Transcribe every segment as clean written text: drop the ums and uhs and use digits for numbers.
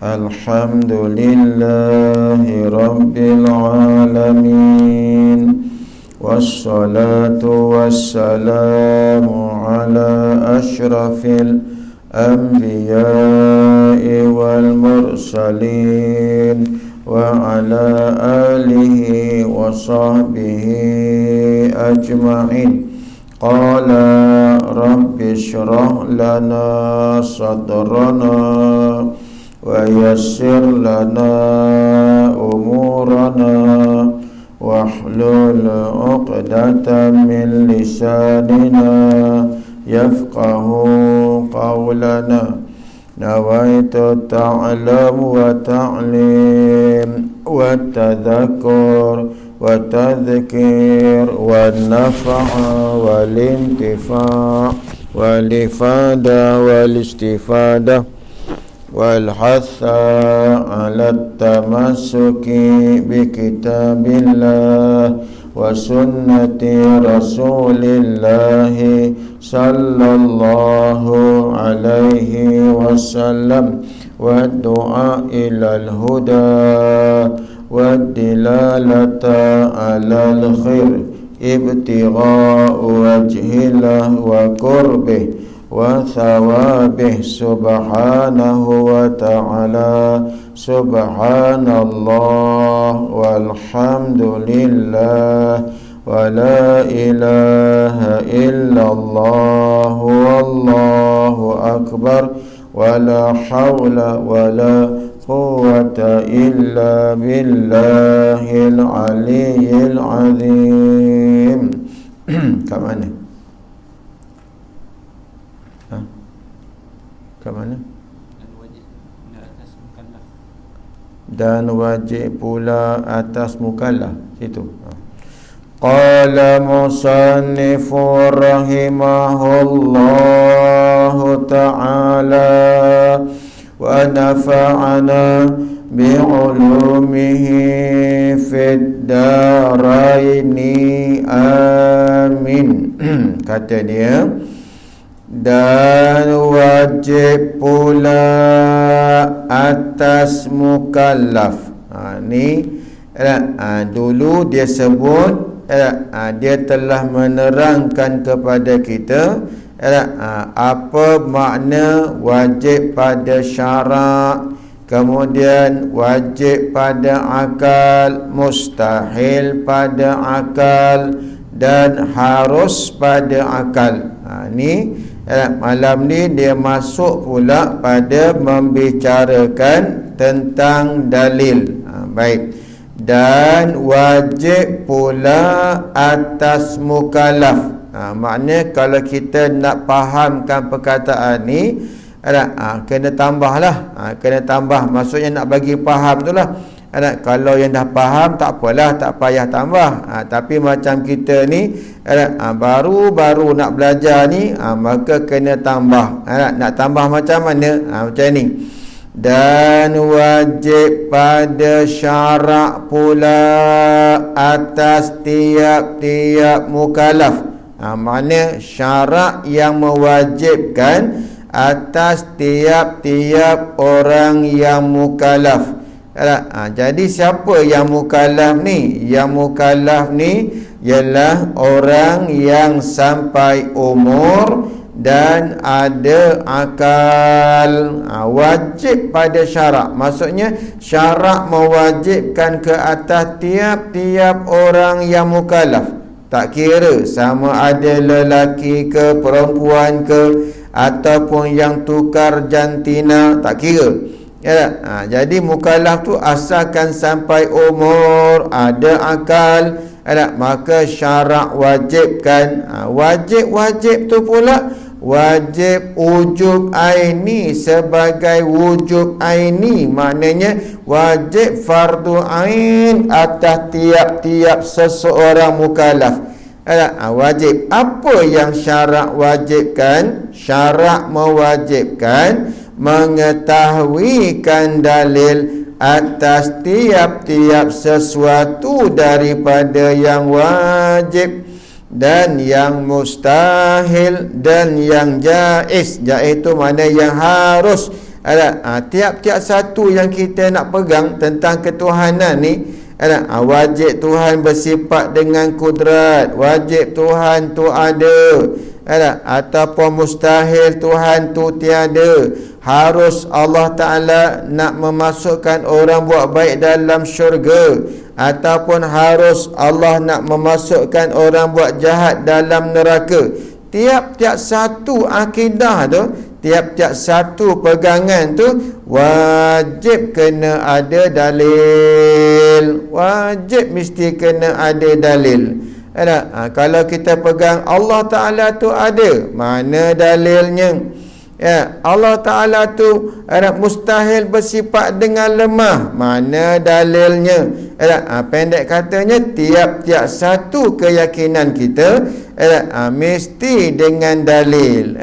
Alhamdulillahi Rabbil Alamin. Wassalatu wassalamu ala ashrafil anbiya'i wal mursalin wa ala alihi wa sahbihi ajma'in. Qala rabbi shrah lana sadrana wa yassir lana umurana wahlul 'uqdatam min lisanina yafqahu qawlana. Nawaitu ta'lam wa ta'lim wa tadhakkur wa tadhkir wa nafa'a wal intifa' wal ifada wal istifadah wal hatha ala tamassuki bi kitabillah wa sunnati rasulillah sallallahu alaihi wasallam wa du'a ilal huda wa dilalata alal khair ibtigha'u wajhillah wa qurbih wa thawabih subhanahu wa ta'ala. Subhanallah walhamdulillah wa la ilaha illallah wallahu akbar wa la hawla wa la quwwata illa billahil aliyyil azim. Kat mana? Kat mana? Dan wajib pula atas mukallaf. Situ. Qala musannifu rahimahullahu ta'ala wa nafa'ana bi'ulumihi fid daraini amin. Kata dia, dan wajib pula atas mukallaf. Dulu dia sebut, dia telah menerangkan kepada kita apa makna wajib pada syarak, kemudian wajib pada akal, mustahil pada akal, dan harus pada akal. Malam ni dia masuk pula pada membicarakan tentang dalil. Baik. Dan wajib pula atas mukallaf. Maknanya kalau kita nak fahamkan perkataan ni, kena tambahlah. Kena tambah. Maksudnya nak bagi faham tu lah. Kalau yang dah faham tak apalah, tak payah tambah. Tapi macam kita ni baru-baru nak belajar ni, maka kena tambah. Nak tambah macam mana? Macam ni. Dan wajib pada syarak pula atas tiap-tiap mukallaf. Maknanya syarak yang mewajibkan atas tiap-tiap orang yang mukallaf. Jadi siapa yang mukallaf ni? Yang mukallaf ni ialah orang yang sampai umur dan ada akal. Wajib pada syarak. Maksudnya syarak mewajibkan ke atas tiap-tiap orang yang mukallaf. Tak kira sama ada lelaki ke, perempuan ke, ataupun yang tukar jantina, tak kira. Jadi mukallaf tu asalkan sampai umur, ada akal, maka syarak wajibkan. Wajib tu pula wajib wujub aini sebagai wujub aini. Maknanya wajib fardu ain atas tiap-tiap seseorang mukallaf. Wajib. Apa yang syarak wajibkan? Syarak mewajibkan mengetahuikan dalil atas tiap-tiap sesuatu daripada yang wajib dan yang mustahil dan yang jaiz. Jaiz itu mana yang harus Tiap-tiap satu yang kita nak pegang tentang ketuhanan ni, wajib Tuhan bersifat dengan kudrat, wajib Tuhan tu ada, ataupun mustahil Tuhan tu tiada. Harus Allah Ta'ala nak memasukkan orang buat baik dalam syurga, ataupun harus Allah nak memasukkan orang buat jahat dalam neraka. Tiap-tiap satu akidah tu, tiap-tiap satu pegangan tu wajib kena ada dalil. Wajib mesti kena ada dalil. Kalau kita pegang Allah Ta'ala tu ada, mana dalilnya? Allah Ta'ala tu mustahil bersifat dengan lemah, mana dalilnya? Pendek katanya, tiap-tiap satu keyakinan kita mesti dengan dalil.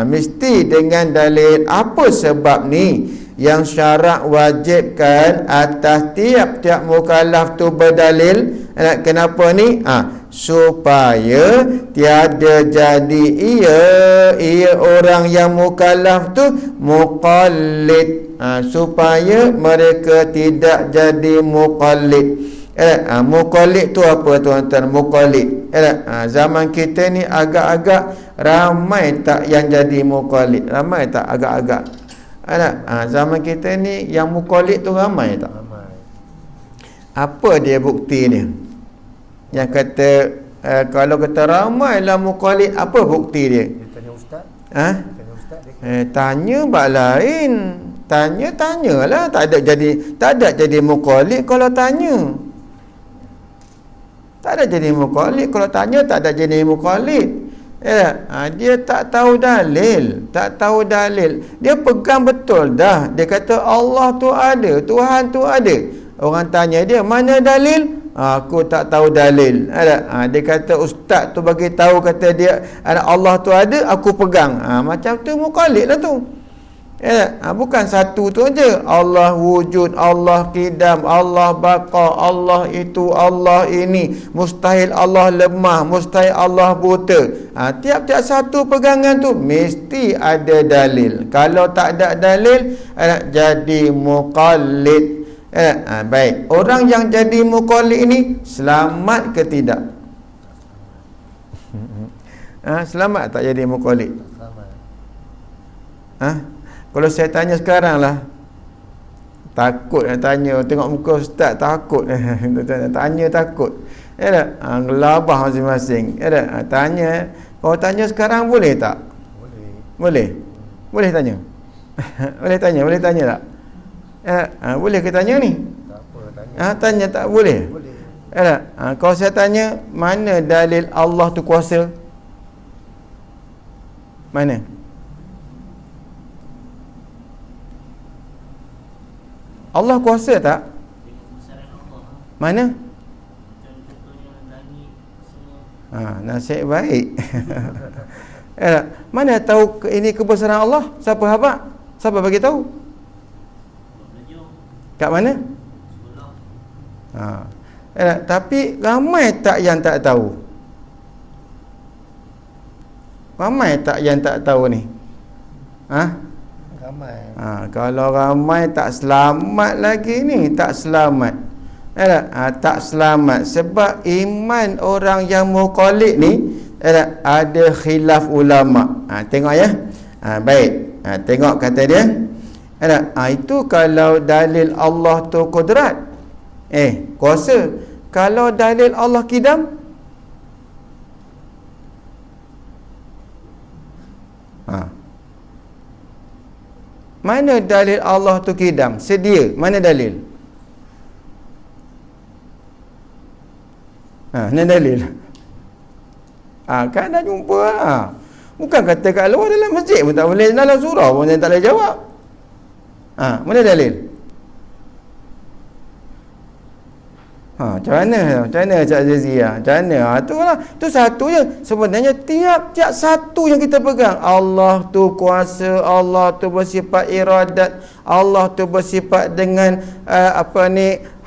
Mesti dengan dalil. Apa sebab ni yang syarak wajibkan atas tiap-tiap mukallaf tu berdalil? Kenapa ni? Supaya tiada jadi ia orang yang mukallaf tu muqallid, supaya mereka tidak jadi muqallid. Muqallid tu apa tuan-tuan? Muqallid, zaman kita ni agak-agak ramai tak yang jadi muqallid? Ramai tak? Agak-agak zaman kita ni yang muqallid tu ramai tak? Ramai. Apa dia bukti dia? Yang kata kalau kata ramai lah muqallid, apa bukti dia? Dia tanya ustaz. Tanya ustaz dia. Tanya bab lain. Tanyalah, tak ada jadi muqallid kalau tanya. Tak ada jadi muqallid kalau tanya, tak ada jadi muqallid. Dia tak tahu dalil. Dia pegang betul dah. Dia kata Allah tu ada, Tuhan tu ada. Orang tanya dia, mana dalil? Aku tak tahu dalil. Dia kata ustaz tu bagi tahu, kata dia Allah tu ada, aku pegang. Macam tu muqallid lah tu. Bukan satu tu aja. Allah wujud, Allah qidam, Allah baqa, Allah itu, Allah ini. Mustahil Allah lemah, mustahil Allah buta. Tiap-tiap satu pegangan tu mesti ada dalil. Kalau tak ada dalil, jadi muqallid. Baik, orang yang jadi muqallid ini selamat ke tidak? Selamat tak jadi muqallid? Kalau saya tanya sekarang lah, takut nak tanya, tengok muka ustaz takut. Tanya takut. Gelabah masing-masing. Tanya. Kalau tanya sekarang boleh tak? Boleh. Boleh tanya? Boleh tanya tak? Boleh ke tanya ni? Tak apa, tanya. Tanya tak boleh? Boleh. Kalau saya tanya, mana dalil Allah tu kuasa? Mana? Allah kuasa tak? Mana? Nasib baik. Mana tahu ini kebesaran Allah? Siapa habaq? Siapa bagi tahu? Kat mana? Tapi ramai tak yang tak tahu? Ramai tak yang tak tahu ni? Ramai. Kalau ramai tak selamat lagi ni, tak selamat. Tak selamat sebab iman orang yang muqallid ni ada khilaf ulama. Tengok ya. Baik. Tengok kata dia. Itu kalau dalil Allah tu kudrat, kuasa. Kalau dalil Allah qidam, mana dalil Allah tu qidam? Sedia. Mana dalil? Mana dalil? Kan dah jumpa lah. Bukan kata kat luar, dalam masjid pun tak boleh, dalam surah pun tak boleh jawab. Mana dalil? Macam mana Cik Azizia? Macam mana? Itulah. Itu satu je. Sebenarnya tiap-tiap satu yang kita pegang, Allah tu kuasa, Allah tu bersifat iradat, Allah tu bersifat dengan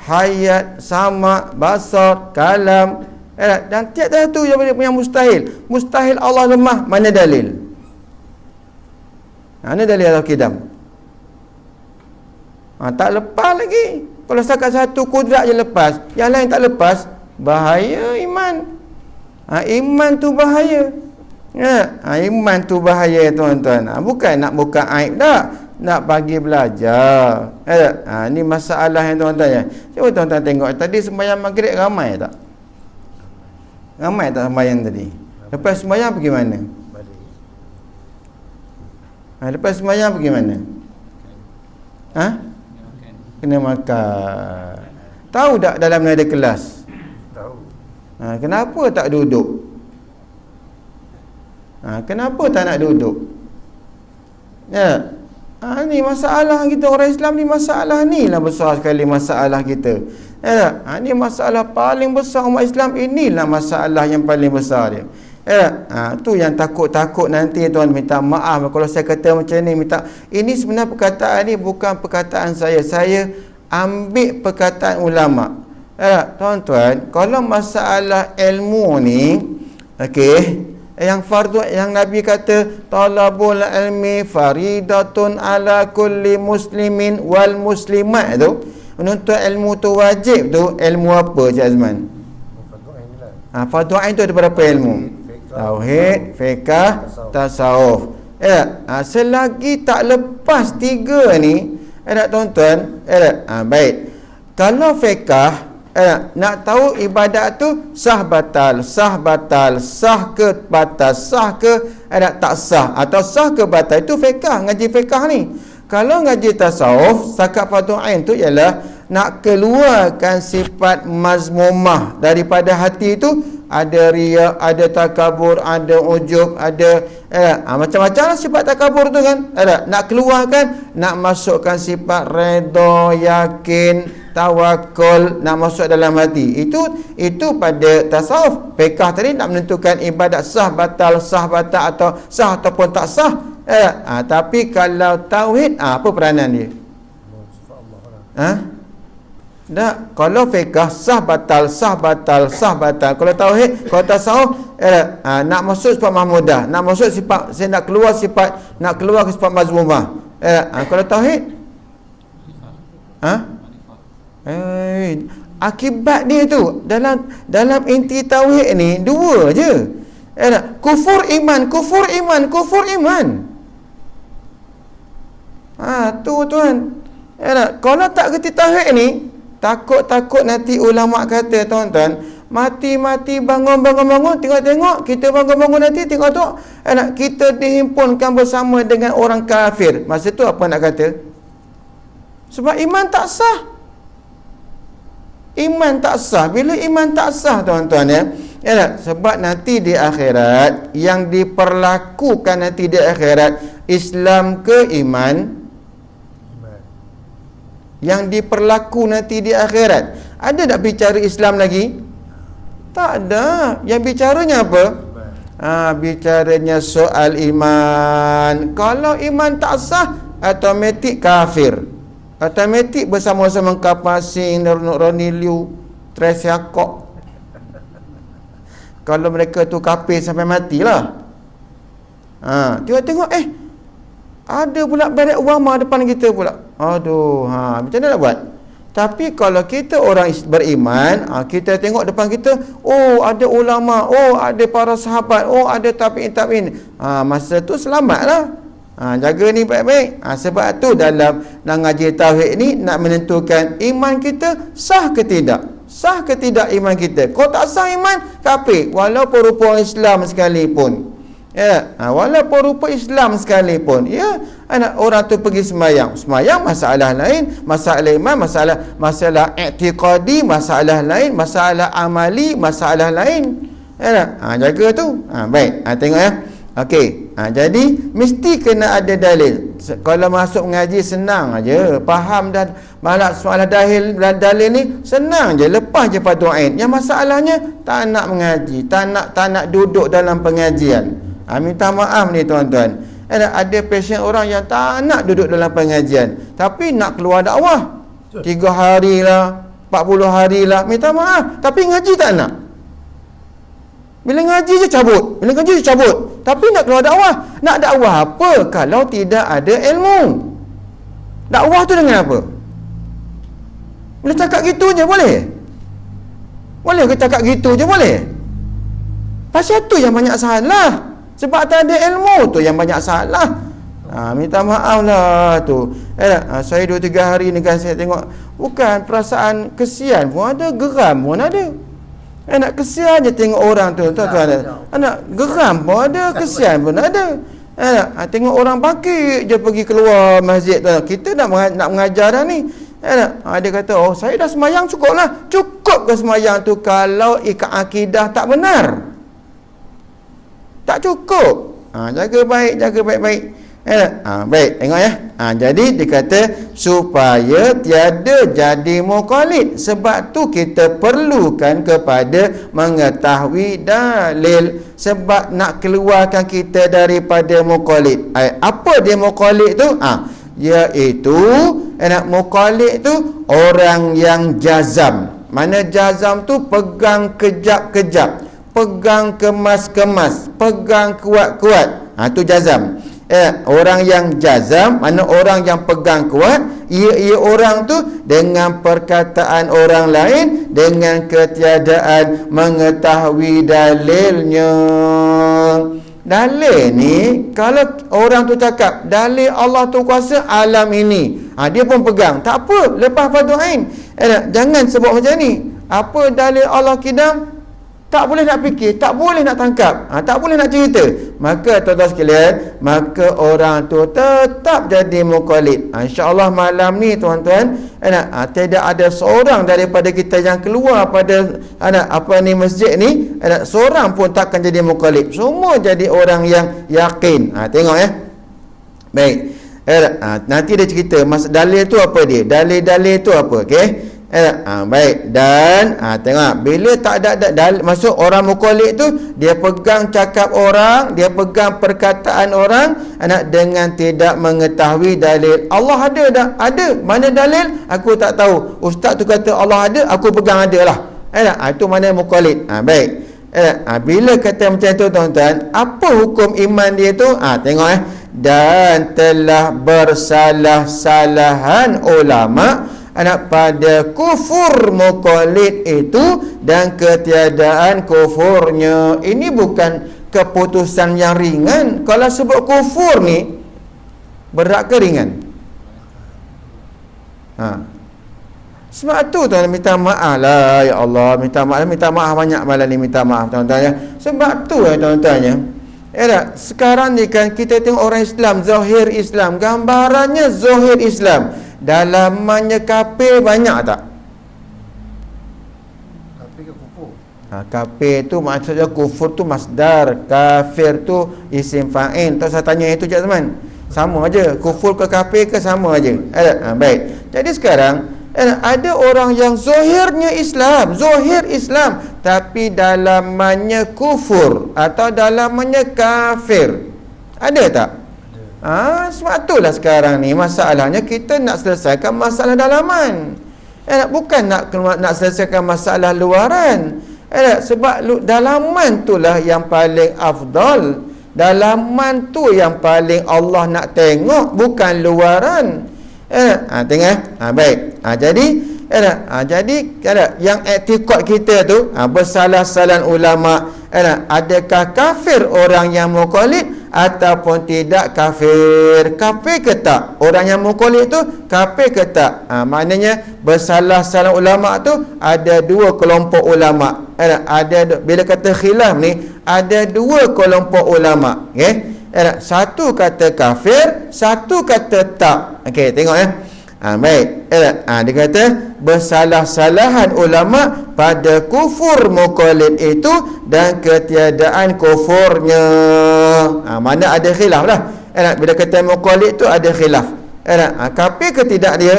hayat, sama, basar, kalam, dan tiap-tiap satu yang mustahil. Mustahil Allah lemah. Mana dalil? Mana dalil Allah qidam? Tak lepas lagi. Kalau setakat satu kudrat je lepas, yang lain tak lepas, bahaya iman. Iman tu bahaya. Iman tu bahaya tuan-tuan. Bukan nak buka aib dah, nak bagi belajar. Ni masalah yang tuan-tuan ya. Cuba tuan-tuan tengok tadi sembahyang maghrib ramai tak? Ramai tak sembahyang tadi? Lepas sembahyang pergi mana? Lepas sembahyang pergi mana? Kena makan. Tahu tak dalam ni ada kelas? Tahu. Kenapa tak duduk? Kenapa tak nak duduk? Ni masalah kita orang Islam ni, masalah ni lah besar sekali masalah kita. Ni masalah paling besar umat Islam, inilah masalah yang paling besar dia. Tu yang takut-takut nanti tuan minta maaf kalau saya kata macam ni, minta. Ini sebenarnya perkataan ni bukan perkataan saya ambil perkataan ulama. Tuan-tuan, kalau masalah ilmu ni, okey, yang fardu, yang Nabi kata talabul ilmi faridatun ala kulli muslimin wal muslimat tu, menuntut ilmu tu wajib tu. Ilmu apa Cik Azman? Fardu ain tu ada berapa ilmu? Tauhid, fiqh, tasawuf. Selagi tak lepas tiga ni, tuan-tuan, baik. Kalau fiqh, nak tahu ibadat tu sah batal, sah batal, sah ke batal, sah ke tak sah, atau sah ke batal, itu fiqh, ngaji fiqh ni. Kalau ngaji tasawuf, sakat fardu ain tu ialah nak keluarkan sifat mazmumah daripada hati itu. Ada riya, ada takabur, ada ujub, ada macam-macam lah sifat takabur tu kan. Nak keluarkan, nak masukkan sifat redha, yakin, tawakul, nak masuk dalam hati. Itu pada tasawuf. Fiqh tadi nak menentukan ibadat sah batal atau sah ataupun tak sah. Tapi kalau tauhid, apa peranan dia? Tak, kalau fiqh sah batal. Kalau tauhid, kalau tasawuf, nak masuk sifat mahmudah, nak masuk sifat, saya nak keluar ke sifat mazmumah. Kalau tauhid, akibat dia tu dalam inti tauhid ni dua je. Kufur iman. Tu tuan. Kalau tak kerti tauhid ni, takut nanti ulama kata tuan-tuan, mati bangun tengok kita bangun nanti tengok tu kita dihimpunkan bersama dengan orang kafir. Masa tu apa nak kata? Sebab iman tak sah. Bila iman tak sah tuan-tuan sebab nanti di akhirat yang diperlakukan nanti di akhirat, Islam ke iman? Yang diperlaku nanti di akhirat, ada tak bicara Islam lagi? Tak ada. Yang bicaranya apa? Bicaranya soal iman. Kalau iman tak sah, automatik kafir, automatik bersama-sama kapasing Ronnie Liu, Tracy Hakok. Kalau mereka tu kafir sampai matilah. Tengok ada pula Barack Obama depan kita pula. Aduh, macam mana nak buat? Tapi kalau kita orang beriman, kita tengok depan kita, ada ulama, ada para sahabat, ada tabi'in. Masa tu selamatlah. Jaga ni baik-baik. Sebab tu dalam nak ngaji tauhid ni, nak menentukan iman kita sah ke tidak. Sah ke tidak iman kita. Kalau tak sah iman, kafir. Walaupun rupa Islam sekalipun. Walaupun rupa Islam sekalipun, orang tu pergi sembahyang masalah lain, masalah iman, masalah i'tiqadi, masalah lain, masalah amali, masalah lain. Jaga tu. Baik, tengok ya. Okey, jadi mesti kena ada dalil. Kalau masuk mengaji senang aja, faham dan masalah dalil ni senang je, lepas je fardu ain. Yang masalahnya tak nak mengaji, tak nak duduk dalam pengajian. Minta maaf ni tuan-tuan. Ada pasien orang yang tak nak duduk dalam pengajian, tapi nak keluar dakwah 3 hari lah, 40 hari lah, minta maaf, tapi ngaji tak nak. Bila ngaji je cabut, tapi nak keluar dakwah. Nak dakwah apa kalau tidak ada ilmu? Dakwah tu dengan apa? Boleh cakap gitu je boleh? Boleh ke cakap gitu je boleh? Pasal tu yang banyak salah. Sebab tak ada ilmu tu yang banyak salah. Minta maaf lah tu. Saya 2-3 hari ni kan saya tengok, bukan perasaan kesian pun ada, geram pun ada. Nak kesian je tengok orang tu, tuan-tuan. Nak geram pun ada, kesian pun ada. Tengok orang bakit je pergi keluar masjid tu. Kita nak mengajar dah ni. Dia kata, oh saya dah semayang cukup lah. Cukup ke semayang tu kalau akidah tak benar? Tak cukup. Jaga baik-baik. Baik, tengok ya. Jadi dia kata supaya tiada jadi mukallid. Sebab tu kita perlukan kepada mengetahui dalil. Sebab nak keluarkan kita daripada mukallid. Apa dia mukallid tu? Iaitu mukallid tu orang yang jazam. Mana jazam tu? Pegang kejap-kejap, pegang kemas-kemas, pegang kuat-kuat. Tu jazam. Orang yang jazam, mana orang yang pegang kuat, ia orang tu dengan perkataan orang lain, dengan ketiadaan mengetahui dalilnya. Dalil ni, kalau orang tu cakap dalil Allah tu kuasa alam ini, dia pun pegang, tak apa, lepas fardu ain. Jangan sebut macam ni. Apa dalil Allah kidam? Tak boleh nak fikir, tak boleh nak tangkap, tak boleh nak cerita. Maka tuan-tuan sekalian, maka orang tu tetap jadi mukallid. InsyaAllah malam ni tuan-tuan, tidak ada seorang daripada kita yang keluar pada masjid ni, seorang pun takkan jadi mukallid. Semua jadi orang yang yakin. Tengok ya. Baik. Nanti dia cerita dalil tu apa dia? Dalil-dalil tu apa? Okey. Baik. Dan tengok, bila tak ada dalil, maksud orang mukallid tu dia pegang cakap orang, dia pegang perkataan orang dengan tidak mengetahui dalil. Allah ada dah? Ada. Mana dalil? Aku tak tahu. Ustaz tu kata Allah ada, aku pegang ada lah. Itu mana mukallid. Baik. Bila kata macam tu tuan-tuan, apa hukum iman dia tu? Tengok dan telah bersalah-salahan ulama pada kufur mukallid itu dan ketiadaan kufurnya. Ini bukan keputusan yang ringan. Kalau sebut kufur ni, berat ke ringan? Sebab tu tuan minta maaf lah, ya Allah, minta maaf banyak malam ni, minta maaf tuan-tuan ya. Sebab tu tuan-tuan ya. Sekarang ni kan kita tengok orang Islam, zahir Islam, gambarannya zahir Islam, dalamannya kafir banyak tak? Kafir ke kufur? Kafir tu maksudnya, kufur tu masdar, kafir tu isim fa'il. Tak saya tanya itu je teman. Sama aja, kufur ke kafir ke sama aja. Baik. Jadi sekarang ada orang yang zahirnya Islam, zahir Islam, tapi dalamannya kufur atau dalamannya kafir. Ada tak? Sebab itulah sekarang ni masalahnya kita nak selesaikan masalah dalaman. Bukan nak selesaikan masalah luaran. Sebab dalaman itulah yang paling afdal. Dalaman tu yang paling Allah nak tengok, bukan luaran. Tengok. Baik. Jadi yang etikot kita tu bersalah-salahan ulama. Adakah kafir orang yang mukallid ataupun tidak kafir? Kafir ke tak? Orang yang mukallid tu kafir ke tak? Maknanya bersalah-salahan ulama tu ada dua kelompok ulama. Bila kata khilaf ni, ada dua kelompok ulama. Okey. Satu kata kafir, satu kata tak. Okey, tengok ya. Baik. Dia kata bersalah-salahan ulama pada kufur mukallid itu dan ketiadaan kufurnya. Mana ada khilaf lah. Bila kata mukallid tu ada khilaf. Kafir ke tidak dia?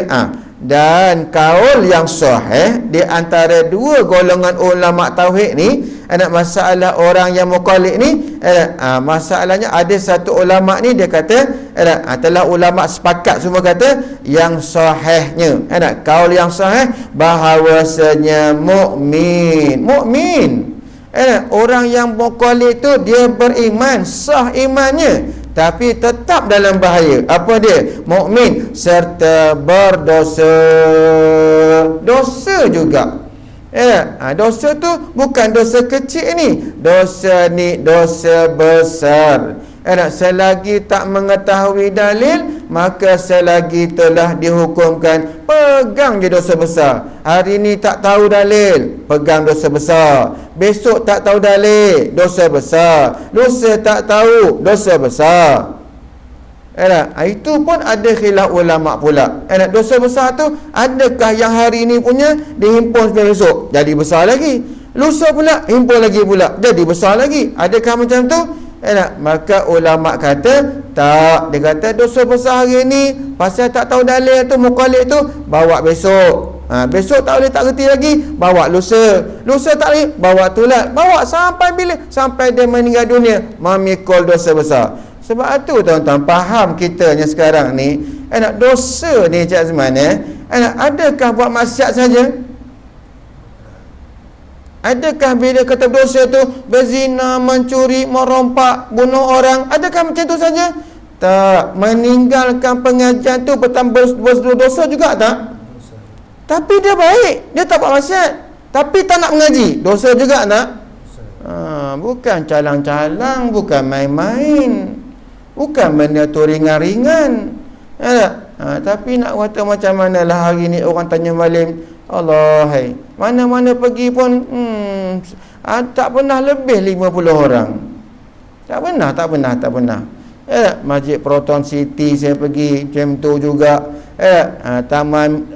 Dan kaul yang sahih di antara dua golongan ulama tauhid ni, masalah orang yang mukallid ni, masalahnya ada satu ulama ni dia kata, telah ulama sepakat semua kata yang sahihnya, kaul yang sahih bahawasanya mukmin. Orang yang mukallid tu dia beriman, sah imannya, tapi tetap dalam bahaya. Apa dia? Mukmin serta berdosa. Dosa juga. Dosa tu bukan dosa kecil ni. Dosa ni dosa besar. Selagi tak mengetahui dalil, maka selagi telah dihukumkan, pegang je dosa besar. Hari ni tak tahu dalil, pegang dosa besar. Besok tak tahu dalil, dosa besar. Lusa tak tahu, dosa besar. Itu pun ada khilaf ulama pula. Dosa besar tu, adakah yang hari ni punya dihimpun sampai besok jadi besar lagi, lusa pula himpun lagi pula jadi besar lagi? Adakah macam tu? Maka ulama kata tak. Dia kata dosa besar hari ni pasal tak tahu dalil tu, mukallid tu, bawa besok. Besok tak boleh, tak kerti lagi, bawa lusa. Lusa tak boleh, bawa tulat. Bawa sampai bila? Sampai dia meninggal dunia, memikul dosa besar. Sebab itu tuan-tuan, faham kitanya sekarang ni, dosa ni Cik Azman, adakah buat maksiat saja? Adakah bila kata dosa tu berzina, mencuri, merompak, bunuh orang, adakah macam tu saja? Tak. Meninggalkan pengajian tu berdosa juga tak? Tapi dia baik, dia tak buat maksiat, tapi tak nak mengaji, dosa juga tak? Bukan calang-calang, bukan main-main, bukan benda tu ringan-ringan. Tapi nak kata macam manalah hari ni orang tanya malim, Allah, hai, mana-mana pergi pun tak pernah lebih 50 orang. Tak pernah. Masjid Proton City saya pergi macam tu juga. Taman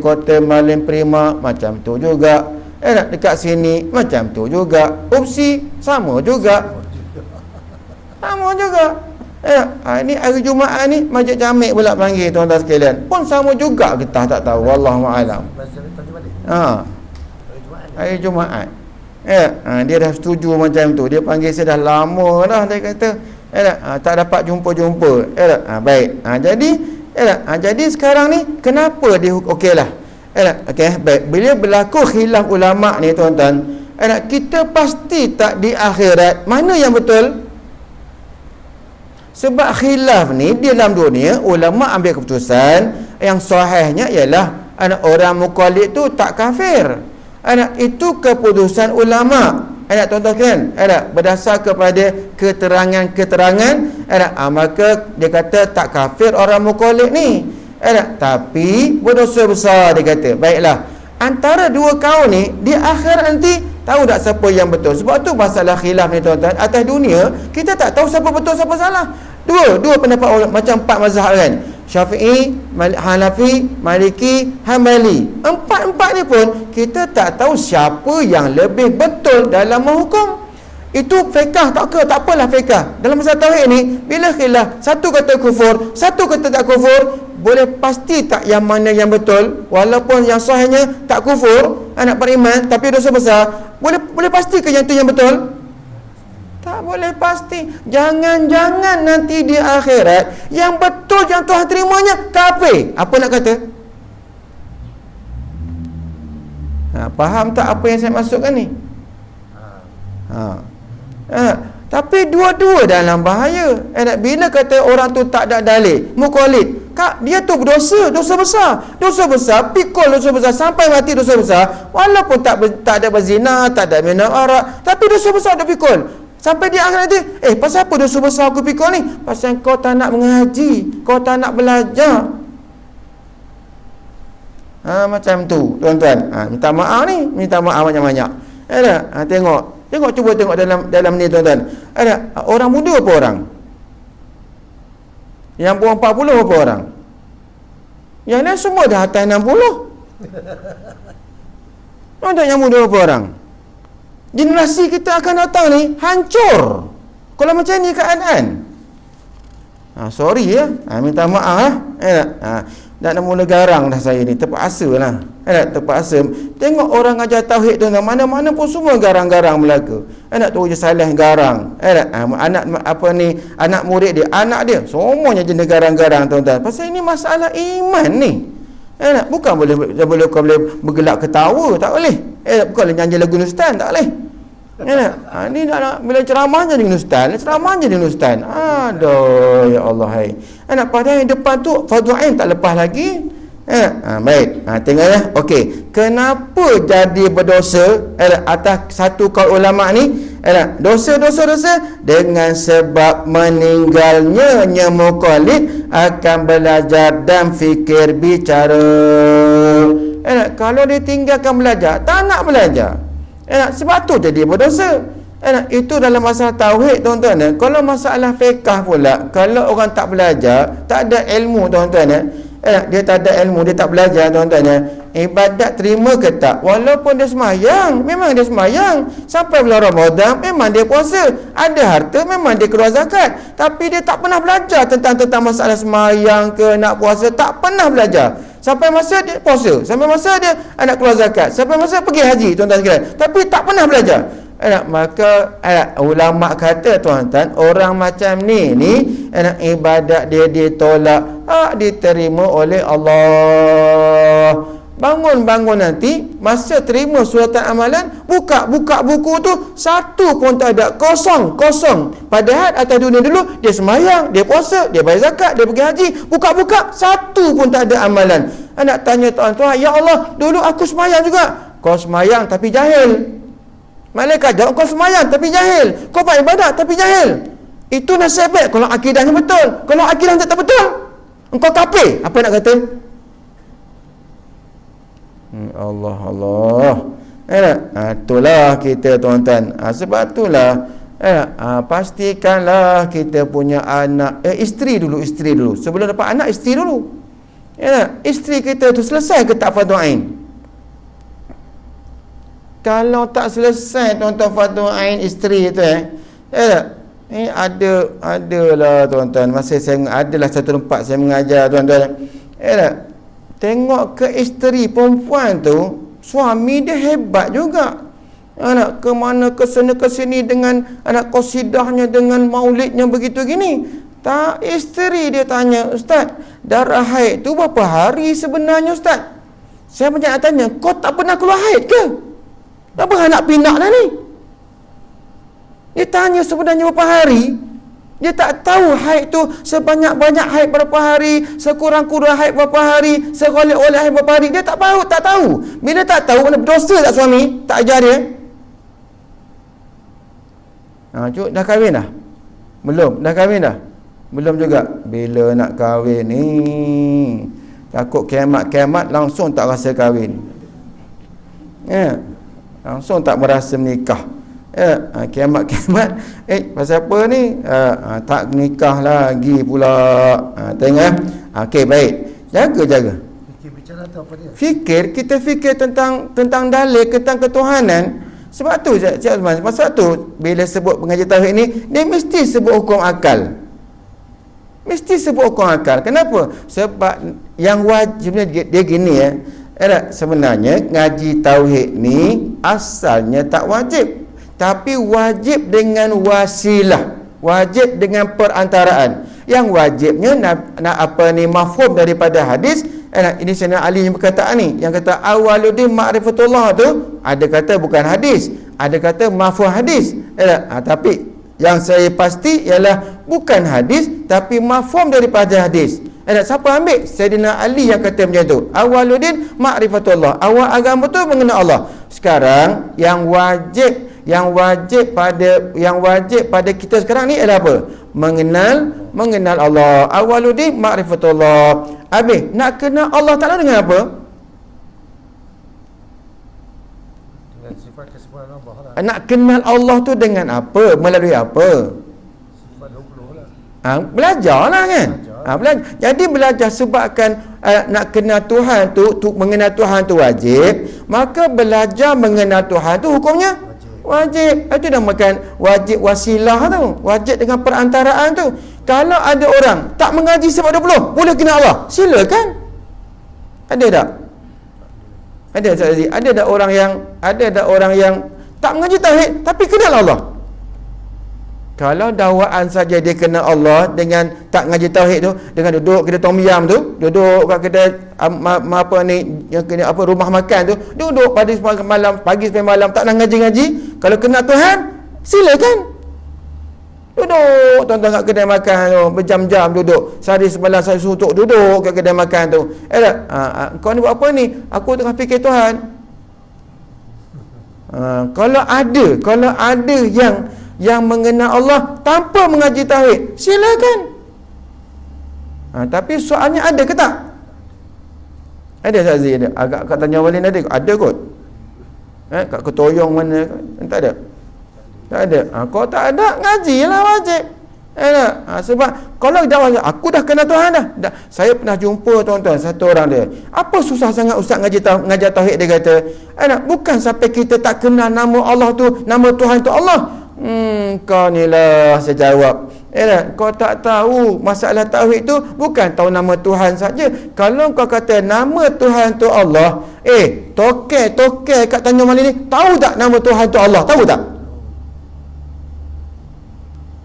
Kota Malim Prima macam tu juga. Dekat sini macam tu juga. Upsi sama juga. Ini hari Jumaat ni Masjid Jamik pula panggil tuan-tuan sekalian. Pun sama juga, kita tak tahu, wallahu a'lam. Hari Jumaat. Dia dah setuju macam tu. Dia panggil saya dah lama dah, dia kata tak dapat jumpa-jumpa. Baik. Jadi sekarang ni kenapa dia okeylah. Baik. Bila berlaku khilaf ulama ni tuan-tuan, kita pasti tak di akhirat mana yang betul. Sebab khilaf ni di dalam dunia, ulama ambil keputusan yang sahihnya ialah orang mukallid tu tak kafir. Itu keputusan ulama. Tuan-tuan kan? Berdasar kepada keterangan-keterangan, maka dia kata tak kafir orang mukallid ni. Tapi berdosa besar, dia kata. Baiklah. Antara dua kaum ni di akhir nanti tahu tak siapa yang betul. Sebab tu masalah khilaf ni tuan-tuan, atas dunia kita tak tahu siapa betul siapa salah. Dua pendapat ulama, macam 4 mazhab kan, Syafi'i, Hanafi, Maliki, Hambali. Empat ni pun kita tak tahu siapa yang lebih betul dalam menghukum. Itu fiqh tak apalah fiqh. Dalam masalah tauhid ni, bila khilaf, satu kata kufur, satu kata tak kufur, boleh pasti tak yang mana yang betul? Walaupun yang sahihnya tak kufur, anak beriman tapi dosa besar, boleh pasti ke yang tu yang betul? Tak boleh pasti. Jangan-jangan nanti di akhirat yang betul yang Tuhan terimanya kafir. Apa nak kata? Faham tak apa yang saya maksudkan ni? Tapi dua-dua dalam bahaya. Bila kata orang tu tak ada dalil, mukallid, dia tu berdosa, dosa besar, pikul dosa besar sampai mati, dosa besar. Walaupun tak ada berzina, tak ada minum arak, tapi dosa besar dia pikul. Sampai di akhir nanti, pasal apa dosa besar aku pikul ni? Pasal kau tak nak mengaji, kau tak nak belajar. Macam tu, tuan-tuan. Minta maaf ni, minta maaf banyak-banyak. Cuba tengok dalam ni tuan-tuan. Orang muda apa orang? Yang bawah 40 apa orang? Yang lain semua dah atas 60. Tuan-tuan, yang muda apa orang? Generasi kita akan datang ni hancur kalau macam ni keadaan. Sorry ya, minta maaf dah mula garang dah saya ni, terpaksa lah. Terpaksa. Tengok orang ajar tauhid tu, mana-mana pun semua garang-garang Melaka. Tu je salah garang. Anak murid dia, anak dia, semuanya jenis garang-garang tuan-tuan. Pasal ini masalah iman ni. Bukan boleh kau boleh bergelak ketawa, tak boleh. Bukan nyanyi lagu Nustan, tak boleh. Ya, ni nak bila ceramah je dengan ustaz, ceramah je dengan ustaz. Aduh, ya Allah hai. Nak padahal yang depan tu fardu ain tak lepas lagi. Baik. Tengok ya. Okey. Kenapa jadi berdosa atas satu kaul ulama ni? Dosa dengan sebab meninggalnya mukallid akan belajar dan fikir bicara. Kalau dia tinggalkan belajar, tak nak belajar. Sebab tu jadi berdosa. Itu dalam masalah tauhid, tuan-tuan. Kalau masalah fiqh pula, kalau orang tak belajar, tak ada ilmu, tuan-tuan. Dia tak ada ilmu, dia tak belajar, tuan-tuan. Ibadat terima ke tak? Walaupun dia semayang, memang dia semayang. Sampai bulan Ramadan, memang dia puasa. Ada harta, memang dia keluar zakat. Tapi dia tak pernah belajar tentang masalah semayang ke nak puasa. Tak pernah belajar. Sampai masa dia puasa, sampai masa dia nak keluar zakat, sampai masa pergi haji, tuan-tuan sekalian. Tapi tak pernah belajar. Maka ulama kata, tuan-tuan, orang macam ni ibadat dia ditolak, diterima oleh Allah. Bangun nanti masa terima suratan amalan, buka buku tu, satu pun tak ada, kosong. Padahal atas dunia dulu dia semayang, dia puasa, dia bayar zakat, dia pergi haji, buka satu pun tak ada amalan. Nak tanya tuan-tuan, ya Allah, dulu aku semayang juga. Kau semayang tapi jahil. Malaikat jawab, kau semayang tapi jahil, kau buat ibadat tapi jahil. Itu nasib baik kalau akidahnya betul. Kalau akidahnya tak betul, engkau kafir. Apa nak kata? Allah. Itulah kita, tuan-tuan. Sebab itulah pastikanlah kita punya anak, isteri dulu. Sebelum dapat anak, isteri dulu. Isteri kita tu selesai ke tak fardu ain? Kalau tak selesai, tuan-tuan, fardu ain isteri tu adalah, tuan-tuan, masa saya adalah satu tempat saya mengajar, tuan-tuan. Tengok ke isteri perempuan tu, suami dia hebat juga. Ke mana ke sana ke sini dengan anak qasidahnya, dengan maulidnya begitu gini. Tak, isteri dia tanya, Ustaz, darah haid tu berapa hari sebenarnya, Ustaz? Saya macam nak tanya, kau tak pernah keluar haid ke? Apa nak pindah dah ni? Dia tanya sebenarnya berapa hari. Dia tak tahu haid tu sebanyak-banyak haid berapa hari, sekurang-kurang haid berapa hari, segolek-golek haid berapa hari. Dia tak tahu. Bila tak tahu, mana berdosa tak suami? Tak ajar dia. Cuk, dah kahwin dah? Belum. Dah kahwin dah? Belum juga. Bila nak kahwin ni? Takut kiamat-kiamat langsung tak rasa kahwin. Langsung tak merasa menikah. Kiamat-kiamat pasal apa ni? Tak nikah lagi pula. Tengok. Okey, baik. Jaga. Fikir bicara tu apa dia? Kita fikir tentang dalil, tentang ketuhanan. Sebab tu Cik Azman, sebab tu bila sebut pengaji tauhid ni, dia mesti sebut hukum akal. Kenapa? Sebab yang wajib dia gini sebenarnya ngaji tauhid ni asalnya tak wajib, tapi wajib dengan wasilah, wajib dengan perantaraan. Yang wajibnya nak mafhum daripada hadis. Ini Sayyidina Ali yang perkataan ni, yang kata awaluddin ma'rifatullah tu, ada kata bukan hadis, ada kata mafhum hadis. Tapi yang saya pasti ialah bukan hadis, tapi mafhum daripada hadis. Siapa ambil? Sayyidina Ali yang kata macam tu. Awaluddin ma'rifatullah, awal agama tu mengenal Allah. Sekarang yang wajib pada kita sekarang ni adalah apa? Mengenal Allah. Awaluddin ma'rifatullah. Habis nak kenal Allah Ta'ala dengan apa? Dengan sifat kesempurnaan Allah lah. Nak kenal Allah tu dengan apa? Melalui apa? Sifat 20 lah. Belajarlah kan? Belajar. Jadi belajar sebabkan nak kenal Tuhan tu, mengenal Tuhan tu wajib. Maka belajar mengenal Tuhan tu hukumnya wajib. Itu namakan wajib wasilah tu, wajib dengan perantaraan tu. Kalau ada orang tak mengaji sebab 20 boleh kenal Allah, silakan. Ada tak? Ada tak orang yang tak mengaji tauhid tapi kenal Allah? Kalau dakwaan saja dia kenal Allah dengan tak ngaji tauhid tu, dengan duduk kedai tom yam tu, duduk kat kedai apa ni yang kena apa rumah makan tu, duduk pagi sampai malam tak nak ngaji-ngaji, kalau kenal Tuhan silakan. Duduk tuan-tuan kat kedai makan tu berjam-jam duduk, sehari semalam saya suntuk duduk kat kedai makan tu. Kau ni buat apa ni? Aku tengah fikir Tuhan. Kalau ada yang mengenal Allah tanpa mengaji tauhid, silakan. Tapi soalnya ada ke tak? Ada tak Zee? Ada. Agak kat Tanya Walin ada kot. Kat Ketoyong mana? Tak ada. Tak ada. Kalau tak ada, ngajilah wajib. Sebab kalau dakwah aku dah kenal Tuhan dah. Saya pernah jumpa tuan-tuan satu orang dia. Apa susah sangat ustaz ngajar tauhid, dia kata. Bukan sampai kita tak kenal nama Allah tu, nama Tuhan tu Allah. Kau ni lah, saya jawab. Kau tak tahu masalah tauhid tu bukan tahu nama Tuhan saja. Kalau kau kata nama Tuhan tu Allah, toke kat Tanjung Mali ni tahu tak nama Tuhan tu Allah? Tahu tak?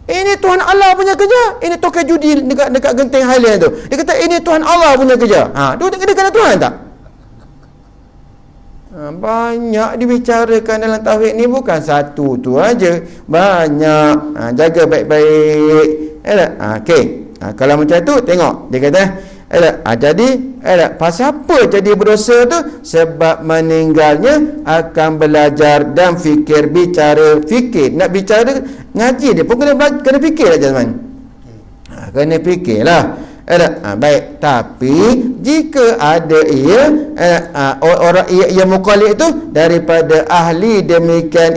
Ini Tuhan Allah punya kerja. Ini toke judi dekat Genting Highland tu. Dia kata ini Tuhan Allah punya kerja. Dia kena Tuhan tak? Banyak dibicarakan dalam tauhid ni, bukan satu tu aja, banyak. Jaga baik-baik. Okey. Kalau macam tu tengok dia kata jadi pasal apa jadi berdosa tu? Sebab meninggalnya akan belajar dan bicara fikir. Nak bicara ngaji dia pun kena fikir aja zaman. Kena fikirlah. Baik, tapi jika ada orang ia mukallid itu daripada ahli demikian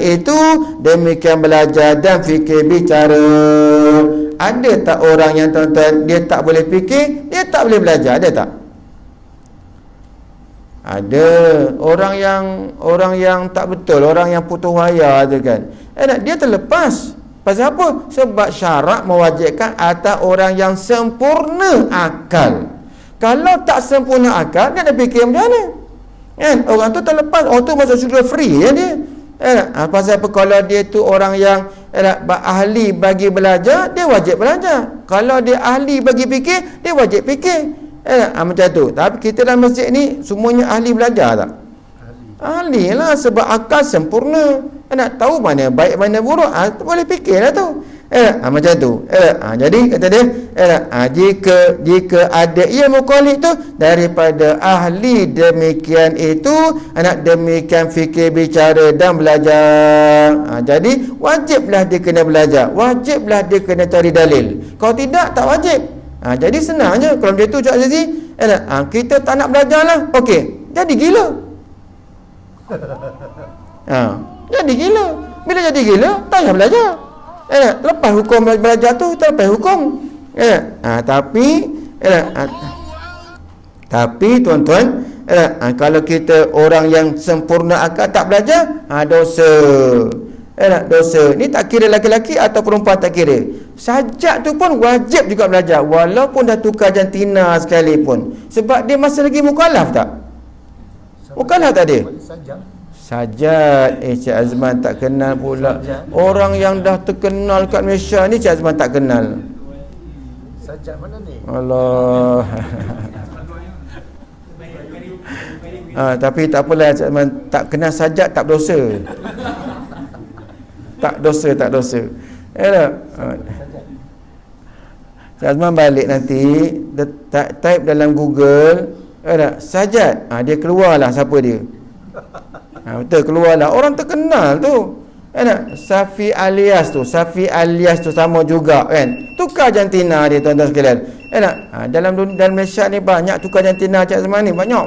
belajar dan fikir bicara. Ada tak orang yang tuan-tuan dia tak boleh fikir, dia tak boleh belajar? Ada tak? Ada orang yang tak betul, orang yang putus waya tu kan. Dia terlepas. Pasal apa? Sebab syarak mewajibkan atas orang yang sempurna akal. Kalau tak sempurna akal, dia nak fikir macam mana? Orang tu terlepas, orang tu masuk syurga free dia. Pasal apa? Kalau dia tu orang yang ahli bagi belajar, dia wajib belajar. Kalau dia ahli bagi fikir, dia wajib fikir. Macam tu. Tapi kita dalam masjid ni semuanya ahli belajar tak? Ahli lah, sebab akal sempurna. Nak tahu mana baik mana buruk, boleh fikirlah tu. Macam tu. Jadi kata dia, jika ada ia mukallid tu daripada ahli demikian demikian fikir bicara dan belajar. Jadi wajiblah dia kena belajar, wajiblah dia kena cari dalil. Kalau tidak, tak wajib. Jadi senang je. Kalau macam tu Cik Azizi, kita tak nak belajar lah, okey, jadi gila. Jadi gila. Bila jadi gila, tak payah belajar. Lepas hukum belajar tu, terlepas hukum. Tapi tuan-tuan, kalau kita orang yang sempurna akal tak belajar, dosa. Dosa. Ni tak kira laki-laki atau perempuan, tak kira. Sajak tu pun wajib juga belajar, walaupun dah tukar jantina sekalipun. Sebab dia masih lagi mukallaf tak? Mukallaf tak dia? Sajat. Cik Azman tak kenal pula. Orang yang dah terkenal kat Malaysia ni Cik Azman tak kenal. Sajat mana ni? Allah. Tapi tak apalah, Cik Azman tak kenal sajat, tak berdosa. Tak dosa. Cik Azman balik nanti, type dalam Google sajat. Dia keluarlah siapa dia. Betul, keluarlah orang terkenal tu. Safi alias tu sama juga kan. Tukar jantina dia tuan-tuan sekalian. Dalam Malaysia ni banyak tukar jantina Cik Azman ni, banyak.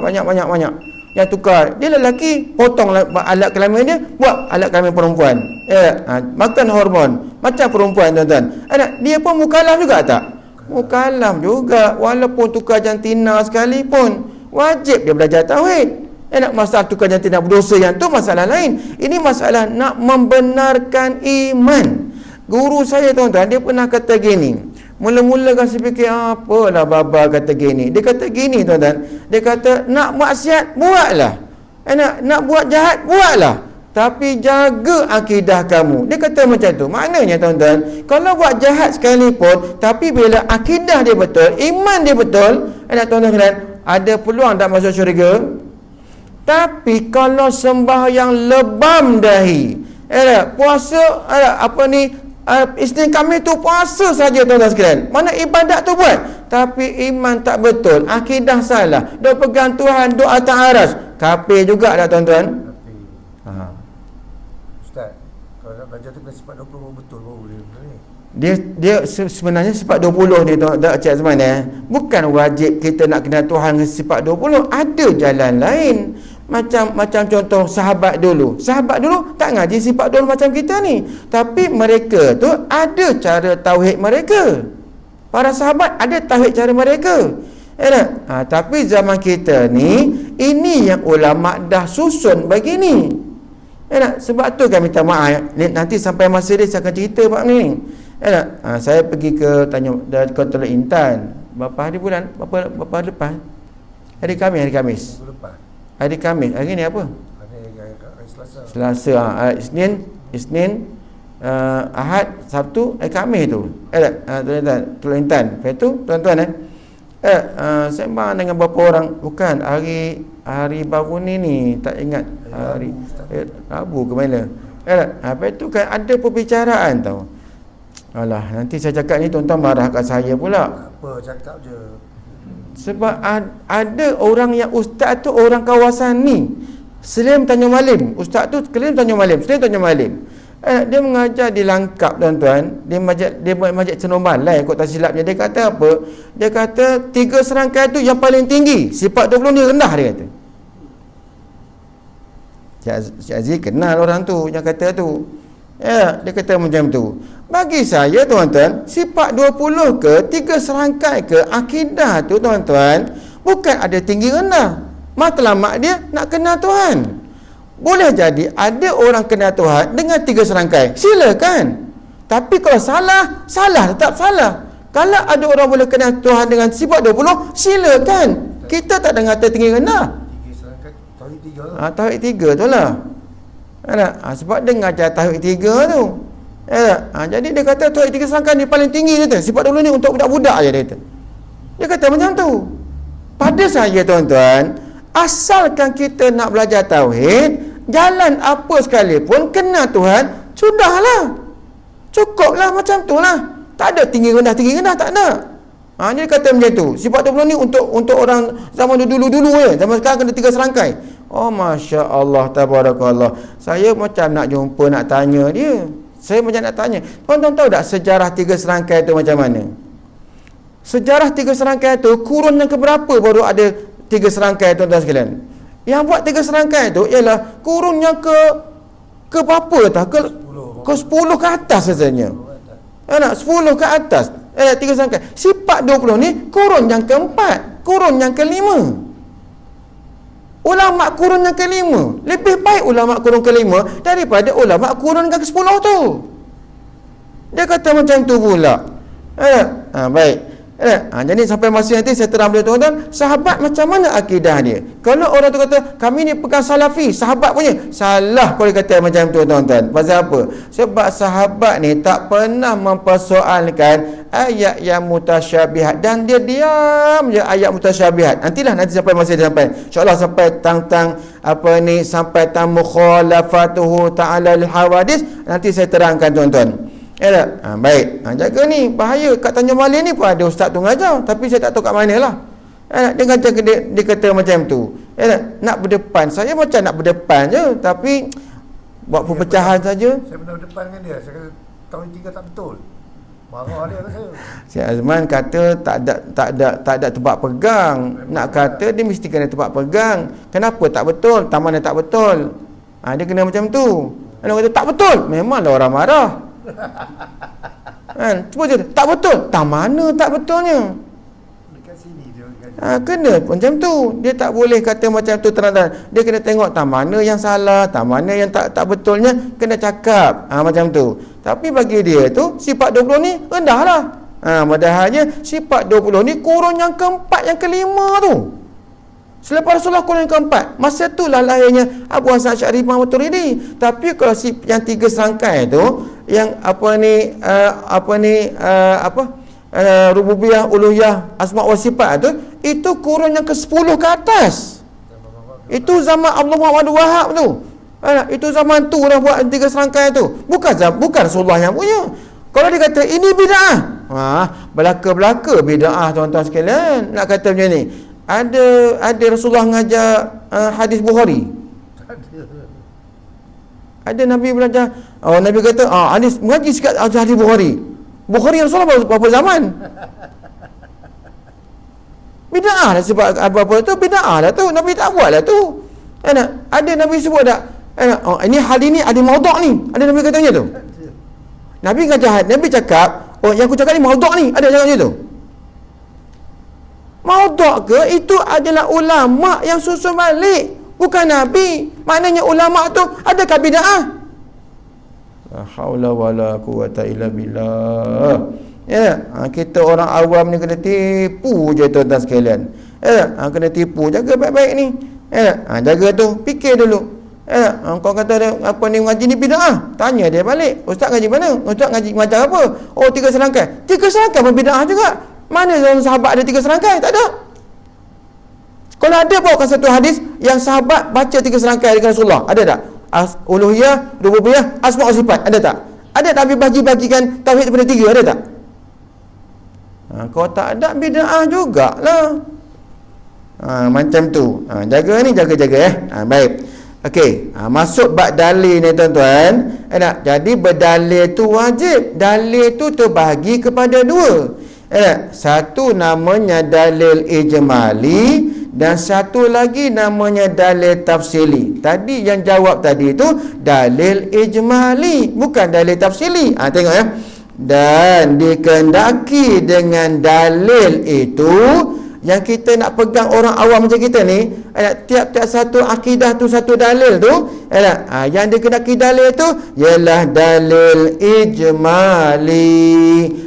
Yang tukar, dia lelaki, potong alat kelamin dia, buat alat kelamin perempuan. Makan hormon macam perempuan tuan-tuan. Dia pun mukallaf juga tak? Mukallaf juga, walaupun tukar jantina sekalipun, wajib dia belajar tauhid. Masalah tukar jantina berdosa yang tu masalah lain. Ini masalah nak membenarkan iman. Guru saya tuan-tuan, dia pernah kata gini. Mula-mula kan saya fikir, apalah baba kata gini. Dia kata gini tuan-tuan. Dia kata, nak maksiat, buatlah. Nak buat jahat, buatlah. tapi jaga akidah kamu. Dia kata macam tu. Maknanya tuan-tuan, kalau buat jahat sekalipun, tapi bila akidah dia betul, iman dia betul, tuan-tuan sekalian, ada peluang tak masuk syurga. Tapi kalau sembahyang lebam dahi, puasa, Isnin Khamis tu puasa saja tuan-tuan sekalian, mana ibadat tu buat, tapi iman tak betul, akidah salah, dia pegang Tuhan duk atas aras, kafir juga tak tuan-tuan? Ustaz, kalau nak belajar tu kena sifat 20 betul baru boleh ni. Dia sebenarnya sifat 20 dia tak Cik Azman bukan wajib kita nak kenal Tuhan dengan sifat 20. Ada jalan lain. Macam contoh sahabat dulu tak ngaji sifat 20 macam kita ni, tapi mereka tu ada cara tauhid mereka. Para sahabat ada tauhid cara mereka. Tapi zaman kita ni, ini yang ulama dah susun begini. Sebab tu kami minta maaf. Nanti sampai masa dia saya akan cerita bab ni. Saya pergi ke Teluk Intan berapa hari bulan, berapa lepas? Hari Khamis. Hari Khamis. Hari ni apa? Hari Selasa. Isnin, Ahad, Sabtu, Khamis tu. Teluk Intan. Lepas tu tuan-tuan sembang dengan beberapa orang. Bukan hari baru ni tak ingat hari Rabu ke mana. Lepas tu kan ada perbicaraan tau. Alah, nanti saya cakap ni tuan-tuan marah kat saya pula. Apa, cakap je. Sebab ada orang yang ustaz tu orang kawasan ni, Selim Tanjung Malim. Ustaz tu Selim Tanjung Malim. Dia mengajar di Langkap tuan-tuan. Dia majlis Cenderamban lah ikut tak silapnya. Dia kata apa? Dia kata 3 serangkai tu yang paling tinggi. Sifat 20 ni rendah, dia kata. Cik Aziz kenal orang tu yang kata tu. Dia kata macam tu. Bagi saya tuan-tuan, sifat 20 ke 3 serangkai ke akidah tu tuan-tuan, bukan ada tinggi rendah. Matlamat dia nak kenal Tuhan. Boleh jadi ada orang kenal Tuhan dengan 3 serangkai, silakan. Tapi kalau salah tetap salah. Kalau ada orang boleh kenal Tuhan dengan sifat 20, silakan. Kita tak ada kata tinggi rendah. 3 serangkai tauhid 3 lah. Tauhid 3 tu lah. Sebab dia ngajar tauhid 3 tu. Jadi dia kata tauhid 3 serangkai ni paling tinggi, dia kata. Sifat 20 ni untuk budak-budak je, dia kata. Dia kata macam tu. Pada saya tuan-tuan, asalkan kita nak belajar tauhid, jalan apa sekalipun kenal Tuhan, sudahlah, cukuplah macam tu lah. Tak ada tinggi rendah tak ada. Dia kata macam tu. Sifat 20 ni untuk orang zaman dulu-dulu je. Zaman sekarang kena 3 serangkai. Oh, Masya Allah, tabarakallah. Saya macam nak jumpa, nak tanya dia. Saya macam nak tanya, tuan-tuan tahu tak sejarah 3 serangkai tu macam mana? Sejarah 3 serangkai tu, kurun yang keberapa baru ada 3 serangkai tuan-tuan sekalian? Yang buat 3 serangkai tu ialah kurun yang ke berapa tak? Ke 10 ke atas rasanya. 10 ke atas. 3 serangkai. Sifat 20 ni kurun yang keempat, kurun yang kelima. Ulama kurun yang kelima. Lebih baik ulama kurun kelima daripada ulama kurun yang ke-10 tu. Dia kata macam tu pula. Baik. Jadi sampai masa nanti saya terang beliau tuan-tuan, sahabat macam mana akidah dia. Kalau orang tu kata kami ni pegang salafi, sahabat punya, salah kalau kata macam tu tuan-tuan. Pasal apa? Sebab sahabat ni tak pernah mempersoalkan ayat yang mutasyabihat, dan dia diam je ayat mutasyabihat. Nanti sampai masa dia sampai, insya-Allah sampai tang sampai mukhalafatuhu ta'ala al-hawadis, nanti saya terangkan tuan-tuan. Baik. Jaga ni, bahaya. Kat Tanjung Malim ni pun ada ustaz tu ngajar, tapi saya tak tahu kat mana lah. Dia ngajar, dia kata macam tu. Nak berdepan, saya macam nak berdepan je, tapi buat perpecahan saja. Saya pernah berdepan dengan dia. Saya kata tauhid 3 tak betul. Marah dia kata saya. Syekh Azman kata tak ada tempat pegang. Nak kata dia mesti kena tempat pegang. Kenapa tak betul? Taman tak betul. Dia kena macam tu. Dia kata tak betul. Memanglah orang marah. Cuba je, tak betul. Tak mana tak betulnya? Dekat sini dia kena macam tu. Dia tak boleh kata macam tu terang-terang. Dia kena tengok tak mana yang salah, tak mana yang tak betulnya, kena cakap macam tu. Tapi bagi dia tu sifat 20 ni rendah lah. Padahalnya sifat 20 ni kurun yang keempat, yang kelima tu. Selepas Rasulullah Quran keempat, masa itulah lahirnya Abu Hasan Asy'ari Maturidi. Tapi kalau si yang 3 serangkai tu, yang rububiyah, uluhiyah, asma wa sifat tu, itu kurun yang ke-10 ke atas. Itu zaman Abdul Muhammad Wahab tu. Itu zaman tu dah buat 3 serangkai tu. Bukan Rasulullah yang punya. Kalau dia kata ini bid'ah, belaka-belaka bid'ah tuan-tuan sekalian. Nak kata macam ni, ada Rasulullah mengajar hadis Bukhari. Ada Nabi belajar, Nabi kata hadis mengaji sikit hadis Bukhari. Bukhari Rasulullah berapa zaman? Bid'ah lah, sebab apa-apa tu bid'ah lah tu. Nabi tak buat lah tu. Ada Nabi sebut tak? Ini hadis ni ada maudhu' ni. Ada Nabi katanya tu. Nabi ngajar, Nabi cakap, yang aku cakap ni maudhu' ni. Ada cakap macam tu. Maudhu' ke? Itu adalah ulama yang susun balik, bukan Nabi. Maknanya ulama tu adakah bid'ah? La haula wala quwata illa billah. Kita orang awam ni kena tipu je tuan-tuan sekalian. Kena tipu, jaga baik-baik ni. Jaga tu, fikir dulu. Kau kata apa ni ngaji ni bid'ah, tanya dia balik, ustaz ngaji mana? Ustaz ngaji macam apa? 3 serangkai. 3 serangkai pun bid'ah juga. Mana sahabat ada 3 serangkai? Tak ada. Kalau ada, bawakan satu hadis yang sahabat baca 3 serangkai dengan Rasulullah. Ada tak? Uluhiyah, rububiyah, asma wa sifat. Ada tak? Ada tak Nabi bagi-bagikan tauhid daripada 3? Ada tak? Kalau tak ada, bid'ah jugalah. Macam tu. Jaga ni, jaga-jaga baik. Okey, masuk bab dalil ni tuan-tuan. Jadi berdalil tu wajib. Dalil tu terbahagi kepada 2. Satu namanya dalil ijmali dan satu lagi namanya dalil tafsili. Tadi yang jawab tadi tu dalil ijmali, bukan dalil tafsili. Tengok ya. Dan dikehendaki dengan dalil itu, yang kita nak pegang orang awam macam kita ni, tiap-tiap satu akidah tu satu dalil tu, yang dikehendaki dalil tu ialah dalil ijmali,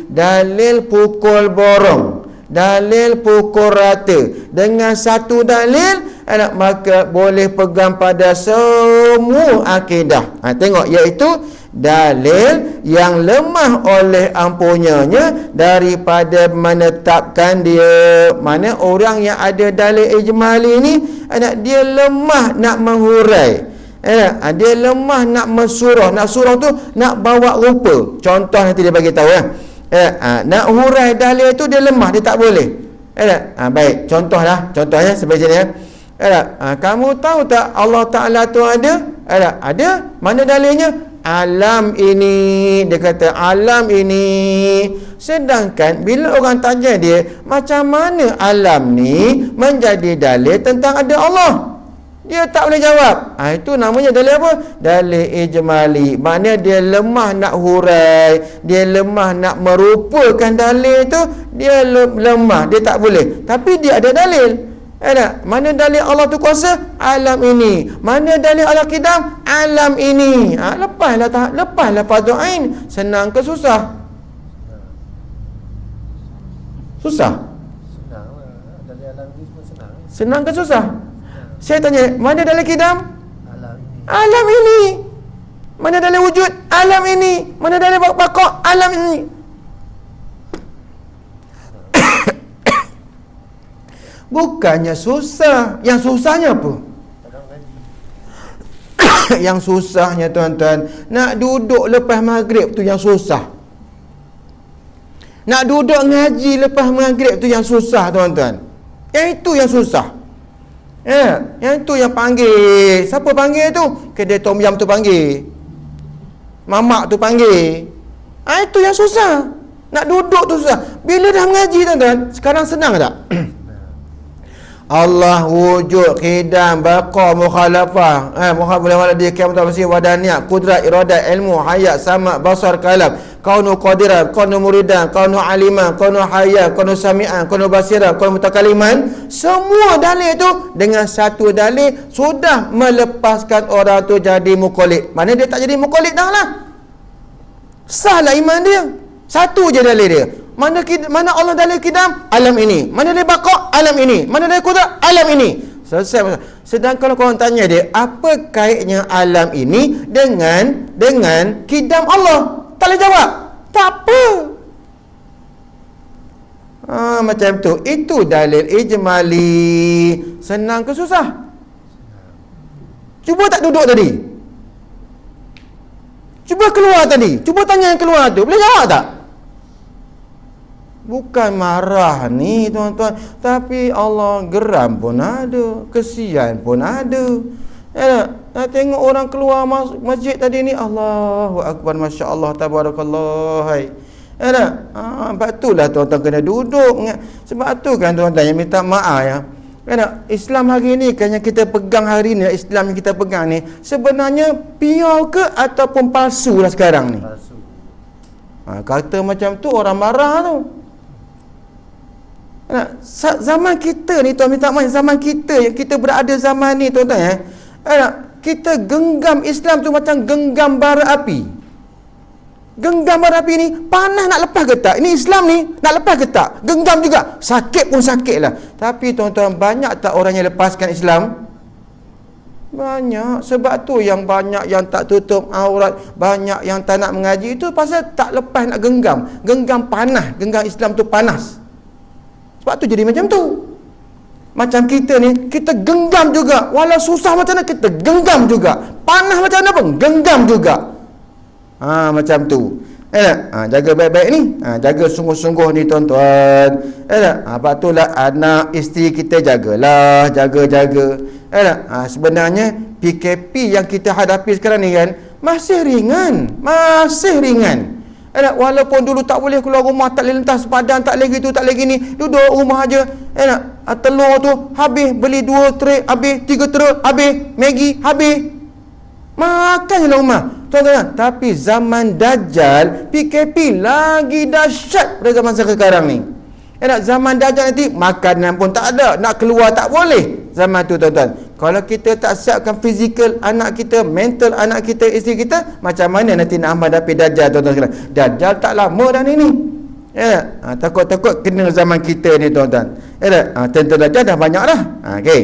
dalil pukul borong, dalil pukul rata. Dengan satu dalil maka boleh pegang pada semua akidah. Tengok, iaitu dalil yang lemah oleh ampunyanya daripada menetapkan dia. Mana orang yang ada dalil ijmali ni, dia lemah nak menghurai, dia lemah nak mensurah. Nak surah tu nak bawa rupa. Contoh nanti dia bagi tahu nak hurai dalil tu dia lemah, dia tak boleh. Baik, contohnya seperti ni. Kamu tahu tak Allah Ta'ala tu ada? Ada. Mana dalilnya? Alam ini. Dia kata alam ini. Sedangkan bila orang tanya dia, macam mana alam ni menjadi dalil tentang ada Allah, dia tak boleh jawab. Itu namanya dalil apa? Dalil ijmali. Maknanya dia lemah nak hurai, dia lemah nak merupakan dalil tu, dia lemah, dia tak boleh. Tapi dia ada dalil. Mana dalil Allah tu kuasa? Alam ini. Mana dalil Allah kidam? Alam ini. Lepaslah fardu ain. Senang ke susah? Susah. Dalil alam ini semua senang. Senang ke susah? Saya tanya, mana dalil kidam? Alam ini. Alam ini. Mana dalil wujud? Alam ini. Mana dalil baqa? Alam ini. Bukannya susah. Yang susahnya apa? Yang susahnya tuan-tuan, nak duduk lepas maghrib tu yang susah. Nak duduk ngaji lepas maghrib tu yang susah tuan-tuan. Yang itu yang susah. Yang itu yang panggil. Siapa panggil tu? Kedai tom yam tu panggil, mamak tu panggil. Itu yang susah. Nak duduk tu susah. Bila dah mengaji tuan-tuan, sekarang senang tak? Allah wujud, qidam, baqa, mukhalafah, mukhalafah dia kiamat bersih, wadaniyah, qudrat, iradat, ilmu, hayat, sama, basar, kalam, kaunu qadiran, kaunu muridan, kaunu aliman, kaunu hayat, kaunu sami'an, kaunu basiran, kaunu mutakaliman. Semua dalil tu dengan satu dalil sudah melepaskan orang tu jadi muqallid. Mana dia tak jadi muqallid dah lah. Sahlah iman dia. Satu je dalil dia. Mana Allah dalil kidam? Alam ini. Mana dalil baqa? Alam ini. Mana dalil qudrat? Alam ini. Selesai masalah. Sedangkan kalau korang tanya dia, apa kaitnya alam ini dengan kidam Allah? Tak boleh jawab. Tak apa. Macam tu. Itu dalil ijmali. Senang ke susah? Cuba tak duduk tadi. Cuba keluar tadi. Cuba tanya yang keluar tu. Boleh jawab tak? Bukan marah ni tuan-tuan, tapi Allah geram pun ada, kesian pun ada. Ya, tengok orang keluar masjid tadi ni, Allahu Akbar, Masya Allah, Tabarakallah. Hai. Ya, sebab itulah tuan-tuan kena duduk. Sebab tu kan tuan-tuan yang minta maaf ya. Islam hari ni kan yang kita pegang hari ni, Islam yang kita pegang ni sebenarnya pure ke ataupun palsu lah sekarang ni? Palsu. Kata macam tu orang marah tu. Zaman kita ni tuan minta maaf, zaman kita yang kita berada zaman ni tuan-tuan kita genggam Islam tu macam genggam bara api. Genggam bara api ni panas nak lepas ke tak? Ini Islam ni nak lepas ke tak? Genggam juga. Sakit pun sakit lah. Tapi tuan-tuan, banyak tak orang yang lepaskan Islam? Banyak. Sebab tu yang banyak yang tak tutup aurat, banyak yang tak nak mengaji, itu pasal tak lepas nak genggam. Genggam panas. Genggam Islam tu panas. Sebab tu jadi macam tu. Macam kita ni, kita genggam juga. Walau susah macam mana, kita genggam juga. Panas macam mana pun, genggam juga. Macam tu. Jaga baik-baik ni. Jaga sungguh-sungguh ni tuan-tuan. Lepas tu lah anak, isteri kita jagalah. Jaga-jaga. Sebenarnya PKP yang kita hadapi sekarang ni kan, masih ringan. Masih ringan. Walaupun dulu tak boleh keluar rumah, tak boleh lentas padan, tak boleh gitu, tak boleh gini, duduk rumah aja. Telur tu habis, beli 2 tray habis, 3 tray habis, Maggi habis, makan je lah rumah tuan-tuan. Tapi zaman Dajjal, PKP lagi dahsyat pada zaman sekarang ni. Zaman Dajjal nanti makanan pun tak ada, nak keluar tak boleh zaman tu tuan-tuan. Kalau kita tak siapkan fizikal anak kita, mental anak kita, isteri kita, macam mana nanti nak menghadapi Dajjal tuan-tuan sekalian? Dajjal tak lama dah ni. Takut-takut kena zaman kita ni tuan-tuan. Tentu Dajjal dah banyak dah. Okey.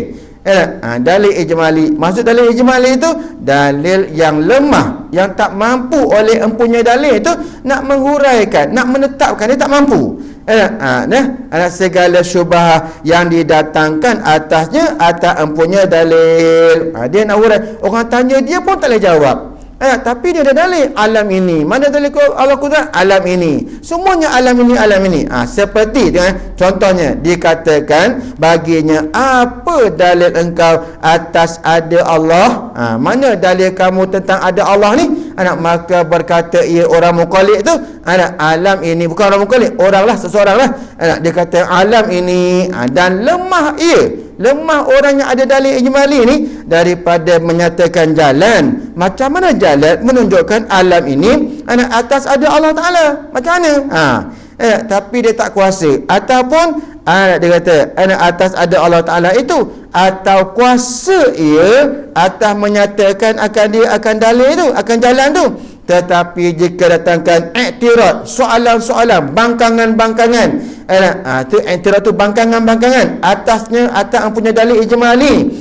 Dalil ijmali. Maksud dalil ijmali itu dalil yang lemah, yang tak mampu oleh empunya dalil itu nak menghuraikan, nak menetapkan, dia tak mampu. Segala syubhah yang didatangkan atasnya atas empunya dalil. Dia nak hurai. Orang tanya dia pun tak boleh jawab. Tapi dia ada dalil alam ini. Mana dalil Allah Qudrat? Alam ini. Semuanya alam ini, alam ini. Seperti contohnya dikatakan baginya, apa dalil engkau atas ada Allah? Mana dalil kamu tentang ada Allah ni? Maka berkata ia orang muqallid tu, alam ini, bukan orang muqallid, orang lah, seseorang lah. Dia kata alam ini, dan lemah ia. Lemah orang yang ada dalil ijmali ni daripada menyatakan jalan. Macam mana jalan menunjukkan alam ini atas ada Allah Ta'ala? Macam mana? Tapi dia tak kuasa. Ataupun dia kata atas ada Allah Ta'ala itu, atau kuasa ia atas menyatakan akan dia akan dalil itu, akan jalan tu. Tetapi jika datangkan iktirad, soalan-soalan, bangkangan-bangkangan, tu iktirad tu bangkangan-bangkangan atasnya, atas punya dalil ijmali,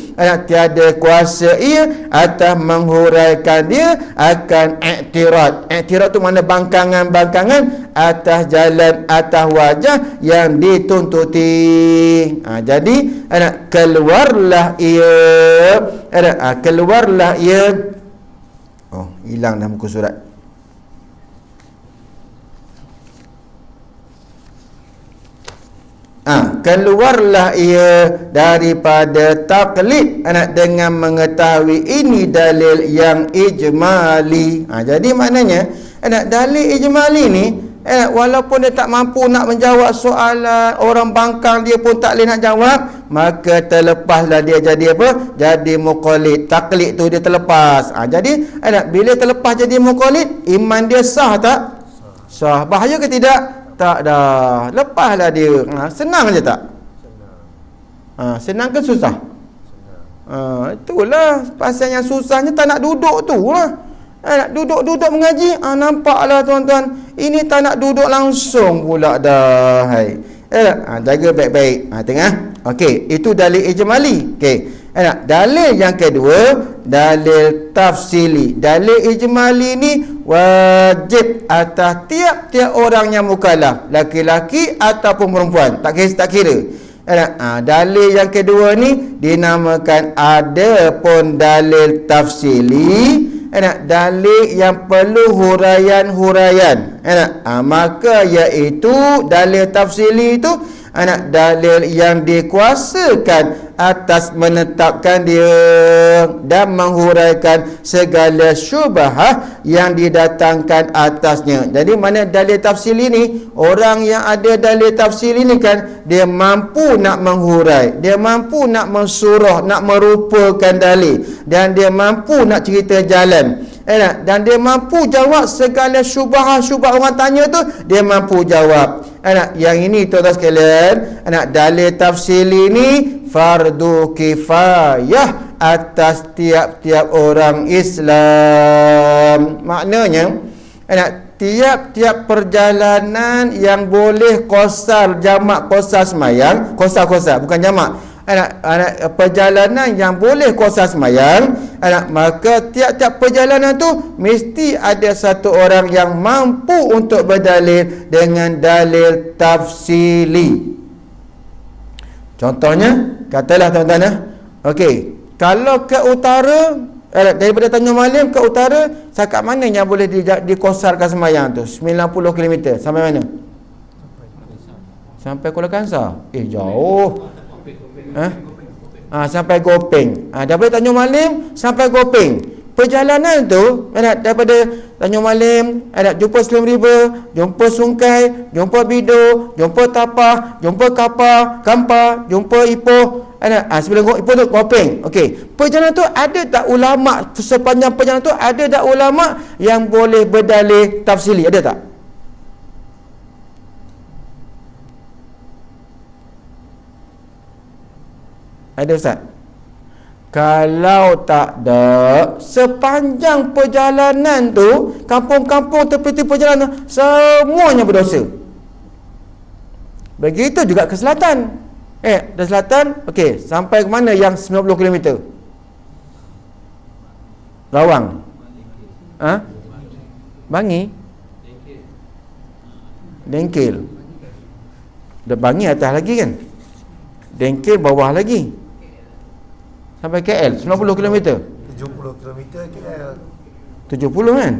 tiada kuasa ia atas menghuraikan dia akan iktirad. Iktirad tu mana bangkangan-bangkangan atas jalan, atas wajah yang dituntuti. Jadi keluarlah ia, keluarlah ia. Hilang dah muka surat. Keluarlah ia daripada taklid dengan mengetahui ini dalil yang ijmali. Jadi maknanya dalil ijmali ni, walaupun dia tak mampu nak menjawab soalan, orang bangkang dia pun tak boleh nak jawab, maka terlepaslah dia jadi apa? Jadi muqallid. Taklid tu dia terlepas. Jadi bila terlepas jadi muqallid, iman dia sah tak? Sah. Bahaya ke tidak? Tak dah. Lepaslah dia. Senang je tak? Senang ke susah? Itulah pasal yang susahnya tak nak duduk tu lah. Nak duduk-duduk mengaji, nampaklah tuan-tuan, ini tak nak duduk langsung pula dah. Jaga baik-baik. Tengah Okey, itu dalil ijmali. Okey. Dalil yang kedua, dalil tafsili. Dalil ijmali ni wajib atas tiap-tiap orang yang mukallaf, laki-laki ataupun perempuan, tak kira. Dalil yang kedua ni dinamakan adapun dalil tafsili, dalil yang perlu huraian-huraian. Maka iaitu dalil tafsili itu dalil yang dikuasakan atas menetapkan dia dan menghuraikan segala syubhah yang didatangkan atasnya. Jadi mana dalil tafsil ini, orang yang ada dalil tafsil ini kan, dia mampu nak menghurai, dia mampu nak mensurah, nak merupakan dalil, dan dia mampu nak cerita jalan, dan dia mampu jawab segala syubhah orang tanya tu, dia mampu jawab. Yang ini tuan-tuan sekalian, dalil tafsil ini fardu kifayah atas tiap-tiap orang Islam. Maknanya tiap-tiap perjalanan yang boleh qasar, jamak qasar semayang, qasar bukan jamak, perjalanan yang boleh qasar semayang, maka tiap-tiap perjalanan tu mesti ada satu orang yang mampu untuk berdalil dengan dalil tafsili. Contohnya, katalah tuan-tuan, okey, kalau ke utara, daripada Tanjung Malim ke utara, setakat mana yang boleh dikosarkan semayang tu? 90 km. Sampai mana? Sampai Kuala Kangsar. Jauh. Sampai Gopeng. Daripada Tanjung Malim sampai Gopeng. Perjalanan tu daripada Tanjung Malim, jumpa Slim River, jumpa Sungkai, jumpa Bido, jumpa Tapah, jumpa Kampar, jumpa Ipoh, sebelum Ipoh tu Gopeng. Okey, perjalanan tu ada tak ulama, sepanjang perjalanan tu ada tak ulama yang boleh berdalil tafsili? Ada tak? Ada Ustaz? Kalau tak ada, sepanjang perjalanan tu, kampung-kampung tepi perjalanan semuanya berdosa. Begitu juga ke selatan. Dari selatan, okey, sampai ke mana yang 90 km? Rawang. Bangi. Dengkil. Dah Bangi atas lagi kan? Dengkil bawah lagi. Sampai KL 90 km. 70 km KL. 70 kan?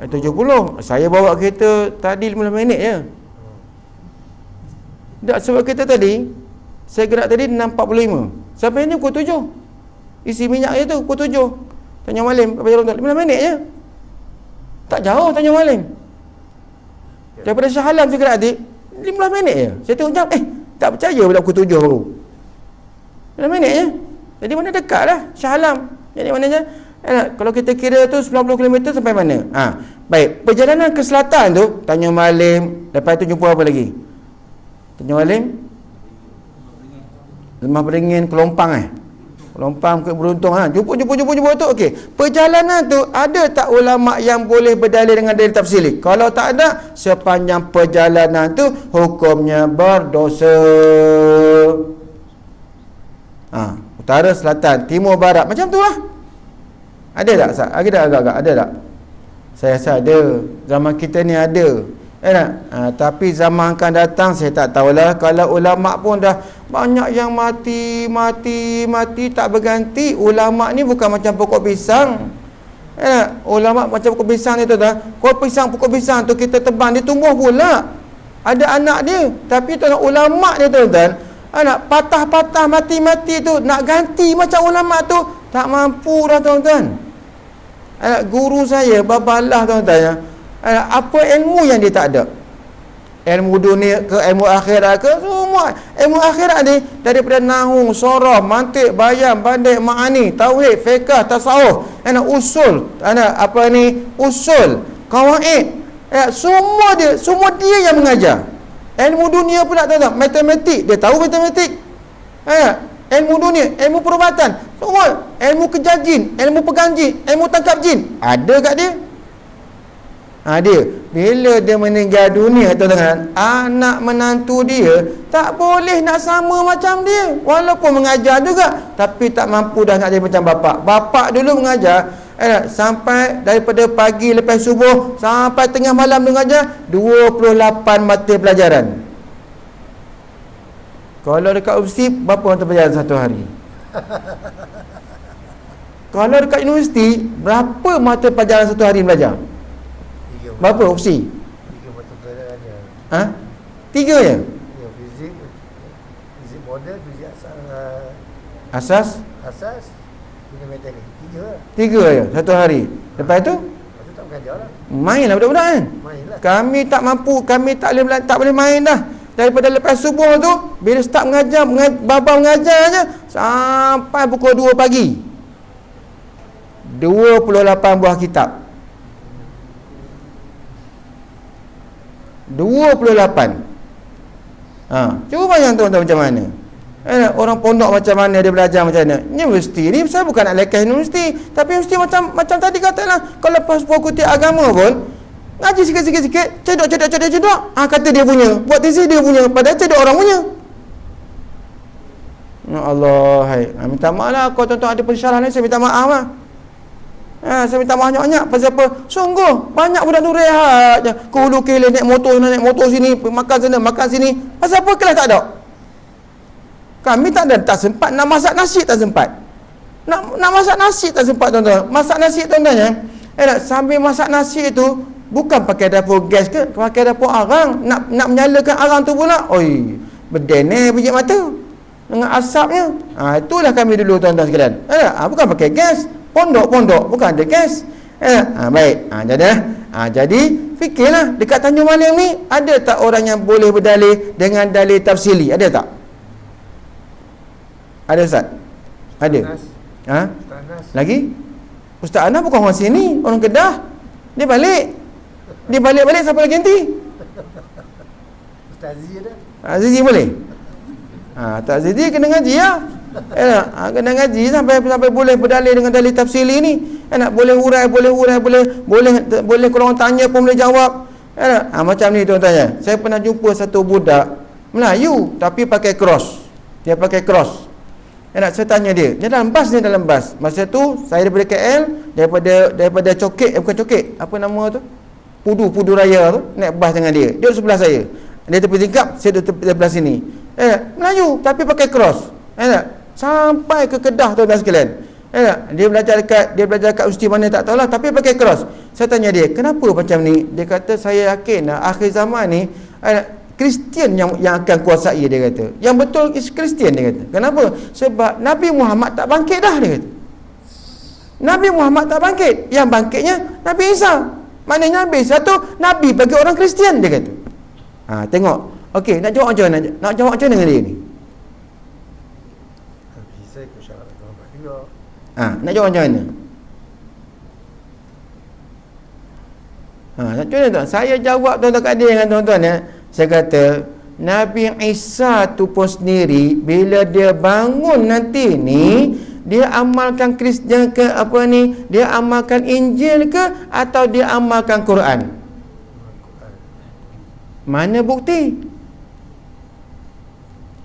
70. Saya bawa kereta tadi 15 minit je. Tak, sebab kereta tadi saya gerak tadi 6.45. Sampai ni pukul 7. Isi minyak je tu pukul 7. Tanjung Malim ke Jalan 15 minit je. Tak jauh Tanjung Malim. Daripada Shah Alam saya gerak tadi 15 minit je. Saya tengok jam, tak percaya pula pukul 7 baru. 15 minit je. Jadi mana dekat lah Shah Alam. Jadi mana je, kalau kita kira tu 90 km sampai mana? Baik, perjalanan ke selatan tu Tanjung Malim, lepas tu jumpa apa lagi? Tanjung Malim, Lemah Beringin, Kelompang Kelompang ke Beruntung, jumpa tu. Okey, perjalanan tu ada tak ulama yang boleh berdalil dengan dalil tafsili? Kalau tak ada, sepanjang perjalanan tu hukumnya berdosa. Utara, selatan, timur, barat, macam tu lah. Ada tak? Ada agak-agak? Ada tak? Saya rasa ada. Zaman kita ni ada. Tapi zaman akan datang saya tak tahulah. Kalau ulama pun dah banyak yang mati tak berganti. Ulama ni bukan macam pokok pisang. Ulama macam pokok pisang ni tu dah. Pokok pisang tu kita tebang, dia tumbuh pula. Ada anak dia. Tapi tuan ulama ni tuan-tuan, patah-patah mati-mati tu nak ganti macam ulama tu tak mampu dah tuan-tuan. Guru saya babalah tuan-tuan, apa ilmu yang dia tak ada, ilmu dunia ke ilmu akhirat ke, semua ilmu akhirat ni daripada nahwu, sorah, mantik, bayan, bandai, ma'ani, tauhid, fiqh, tasawuf, usul, usul, qawaid, semua dia yang mengajar. Ilmu dunia pula tuan-tuan, matematik, dia tahu matematik. Ilmu dunia, ilmu perubatan, semua, ilmu kejar jin, ilmu pegang jin, ilmu tangkap jin, ada kat dia. Dia bila dia meninggal dunia, tuan-tuan, anak menantu dia tak boleh nak sama macam dia. Walaupun mengajar juga, tapi tak mampu dah nak jadi macam bapak. Bapak dulu mengajar sampai daripada pagi lepas subuh sampai tengah malam dia mengajar 28 mata pelajaran. Kalau dekat universiti, berapa mata pelajaran satu hari? Kalau dekat universiti, berapa mata pelajaran satu hari belajar? Berapa opsi? 3 mata pelajaran je. Ha? 3 je? Ya, fizik model, fizik Asas? asas, dengan mekanik. 3 lah. 3 je satu hari. Lepas tu Lepas tu tak mengajar lah. mainlah budak-budak kan. Main lah. Kami tak mampu, kami tak boleh main dah. Daripada lepas subuh tu, bila start mengajar, baba mengajar je sampai pukul 2 pagi. 28 buah kitab. 28. Cuba bayang tuan-tuan macam mana. Orang pondok macam mana dia belajar macam mana. Universiti ni saya bukan nak lekeh universiti, tapi universiti macam tadi katalah, kalau pas fakulti agama pun ngaji sikit-sikit, cedok. Kata dia punya, buat tesis dia punya, padahal cedok orang punya. Ya Allah, hai. Minta maaf lah kalau tuan-tuan ada pensyarah ni, saya minta maaf lah. Saya minta maaf banyak-banyak. Pasal apa? Sungguh banyak budak tu rehat je, ke hulu ke hilir, naik motor sini, makan sana, makan sini. Pasal apa? Kelas tak ada. Kami tak sempat nak masak nasi, tak sempat. Nak masak nasi tak sempat, tuan-tuan. Masak nasi, tuan-tuan, sambil masak nasi tu bukan pakai dapur gas ke, pakai dapur arang. Nak menyalakan arang tu pula, oi, berdener biji mata dengan asapnya. Itulah kami dulu, tuan-tuan sekalian. Bukan pakai gas. Pondok bukan ada gas. Baik. Jadi fikirlah, dekat Tanjung Malim ni ada tak orang yang boleh berdalil dengan dalil tafsili? Ada tak? Ada, Ustaz? Ada. Ustaz Anas. Lagi? Ustaz Anas bukan orang sini, orang Kedah. Dia balik siapa lagi nanti? Ustaz Aziz ada? Azizi boleh? Tak Azizi kena ngaji lah. Kena ngaji sampai boleh berdalil dengan dalil tafsili ni. Boleh hurai, boleh kalau orang tanya pun boleh jawab. Macam ni, tuan-tuan. Saya pernah jumpa satu budak Melayu tapi pakai cross. Dia pakai cross. Saya tanya dia dalam bas. Masa tu saya daripada KL, daripada Cokek, bukan Cokek, apa nama tu, Pudu Raya tu, naik bas dengan dia. Dia duduk sebelah saya. Dia tepi tingkap, saya duduk tepi sebelah sini. Melayu tapi pakai cross. Sampai ke Kedah, tuan-tuan sekalian. Dia belajar dekat universiti mana tak tahulah, tapi pakai cross. Saya tanya dia, kenapa macam ni? Dia kata, saya yakin akhir zaman ni Kristian yang akan kuasai, dia kata. Yang betul is Kristian, dia kata. Kenapa? Sebab Nabi Muhammad tak bangkit dah, dia kata. Nabi Muhammad tak bangkit. Yang bangkitnya Nabi Isa. Maknanya Nabi Isa tu Nabi bagi orang Kristian, dia kata. Tengok. Okey, nak jawab macam mana? Nak jawab macam mana dengan dia ni? Nabi Isa ikut syarat Muhammad juga. Nak jawab macam mana? Macam mana, tuan? Saya jawab, tuan-tuan kat dia dengan tuan-tuan, saya kata, Nabi Isa tu pun sendiri, bila dia bangun nanti ni, dia amalkan Kristian ke apa ni, dia amalkan Injil ke, atau dia amalkan Quran? Mana bukti?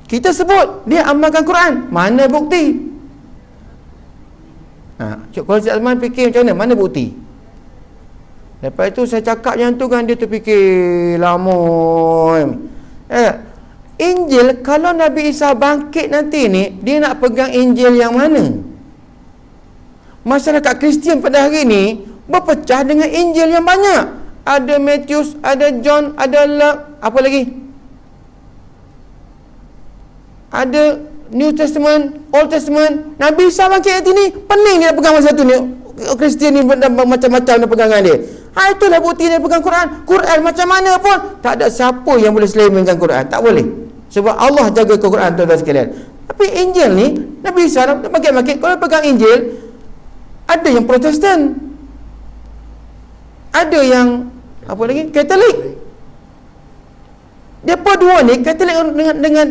Kita sebut dia amalkan Quran, mana bukti? Kalau Cik Azman fikir macam mana bukti? Lepas itu saya cakap yang tu kan, dia terfikir lama. Injil, kalau Nabi Isa bangkit nanti ni, dia nak pegang Injil yang mana? Masyarakat Kristian pada hari ni berpecah dengan Injil yang banyak. Ada Matius, ada John, ada Luke, apa lagi? Ada New Testament, Old Testament. Nabi Isa bangkit nanti ni, pening dia pegang masa tu ni. Kristian ni macam-macam dia pegangan dia. Itulah bukti dia pegang Quran macam mana pun tak ada siapa yang boleh selamatkan Quran. Tak boleh. Sebab Allah jaga Quran, tuan-tuan sekalian. Tapi Injil ni, Nabi Isa bangkit-bangkit, kalau pegang Injil, ada yang Protestan, ada yang apa lagi, Katolik. Depa dua ni, Katolik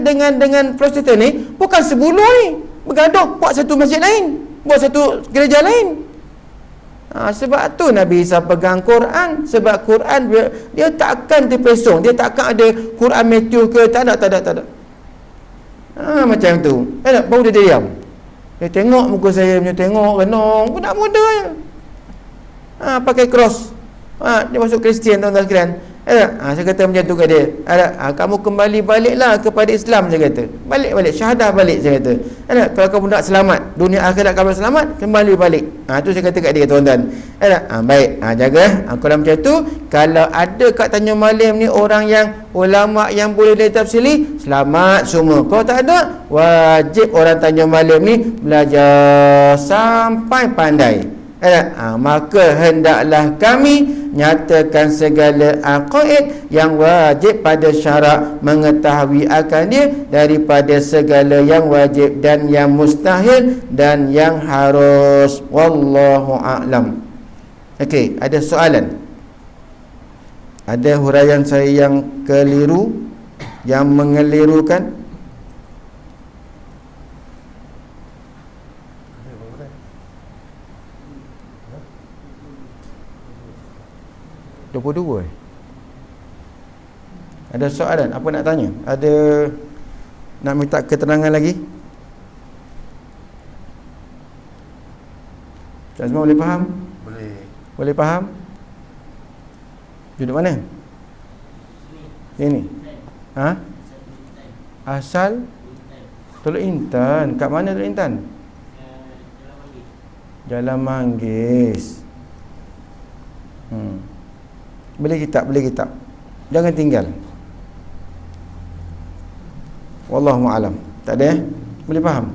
dengan Protestan ni bukan sebulu ni, bergaduh buat satu masjid lain, buat satu gereja lain. Sebab tu Nabi Isa pegang Quran. Sebab Quran dia takkan terpesong. Dia takkan ada Quran Matthew ke. Tak ada. Macam tu. Baru dia diam. Dia tengok muka saya punya, tengok renung, budak muda je. Pakai cross. Dia masuk Kristian, tuan-tuan sekalian. Saya kata macam tu kat dia. Kamu kembali baliklah kepada Islam, saya kata. Balik, syahadah balik, saya kata. Kalau kamu nak selamat, dunia akhirat kamu selamat, kembali balik. Tu saya kata kat dia, tuan-tuan. Baik, jaga. Kalau macam tu, kalau ada kat Tanjung Malim ni orang yang ulama yang boleh ditafsiri, selamat semua. Kalau tak ada, wajib orang Tanjung Malim ni belajar sampai pandai. Maka hendaklah kami nyatakan segala aqaid yang wajib pada syarak, mengetahui akan dia daripada segala yang wajib dan yang mustahil dan yang harus. Wallahu a'lam. Okey, ada soalan? Ada huraian saya yang keliru, yang mengelirukan? Ada soalan? Apa nak tanya? Ada nak minta keterangan lagi? Tak semua boleh faham? Boleh faham? Duduk mana? Sini. Asal Teluk Intan. Kat mana Teluk Intan? Jalan Manggis. Beli kitab. Jangan tinggal. Wallahu a'lam. Tak ada? Boleh faham?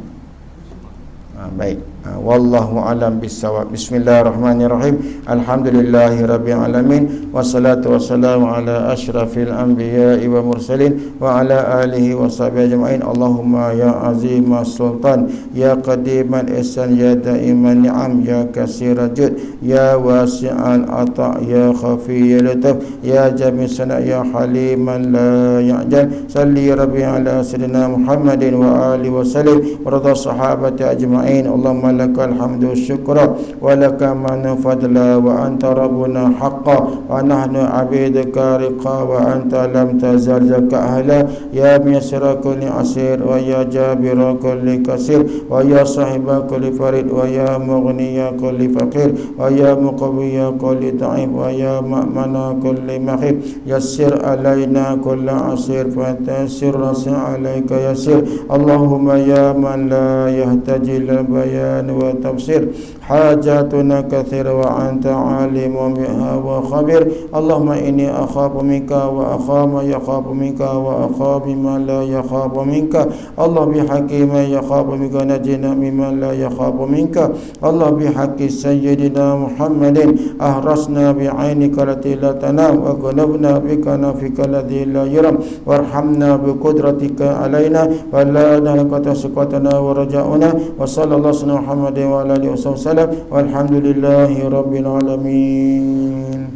Baik. Wallahu a'lam bissawab. Bismillahirrahmanirrahim. Alhamdulillahirabbil alamin wassalatu wassalamu ala asyrafil anbiya'i wa mursalin wa ala alihi wa sahbihi ajma'in. Allahumma ya azimas sultan, ya qadiman ihsan, ya daiman ni'am, ya kasirajud jud, ya wasi'al ata', ya khafiyal lutuf, ya jami' sana', ya haliman la ya'jal. Salli rabbi ala sayyidina Muhammadin wa alihi wa sallim wa radha sahabati ajma'in. Allahumma lakal hamdu syukra wa laka manu fadla wa anta rabbuna haqqa wa nahnu abiduka riqa wa anta lam tazal zaka ahla ya misyara kulli asir wa ya jabira kulli kasir wa ya sahiba kulli farid wa ya mughniya kulli faqir wa ya muqawwiya kulli da'if wa ya ma'mana kulli mahib. Yassir alaina kulla asir fa tasir rasi alaika yasir. Allahumma ya man la yahtaji la bayan wa tafsir hajatuna kathir wa anta alimun biha wa khabir. Allahumma inni akhafu minka wa akhama yakhafu minka wa akhafu ma la yakhafu minka. Allah bihaqqi ma yakhafu minka najina mimman la yakhafu minka. Allah bihaqqi sayyidina Muhammadin ahrasna bi'ainika lati la tanam wa qulubna bika nafika ladhi la yuram warhamna bi qudratika alaina wa la nalqata suqatana wa raja'una wa sallallahu alaihi Muhammadin wa alihi wasallam walhamdulillahi rabbil alamin.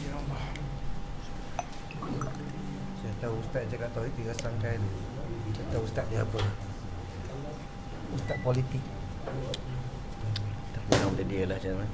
Ya Allah. Saya tahu ustaz cakap tauhid 3 serangkai tu. Saya tahu ustaz dia apa? Ustaz politik. Tak tahu dia lah macam mana.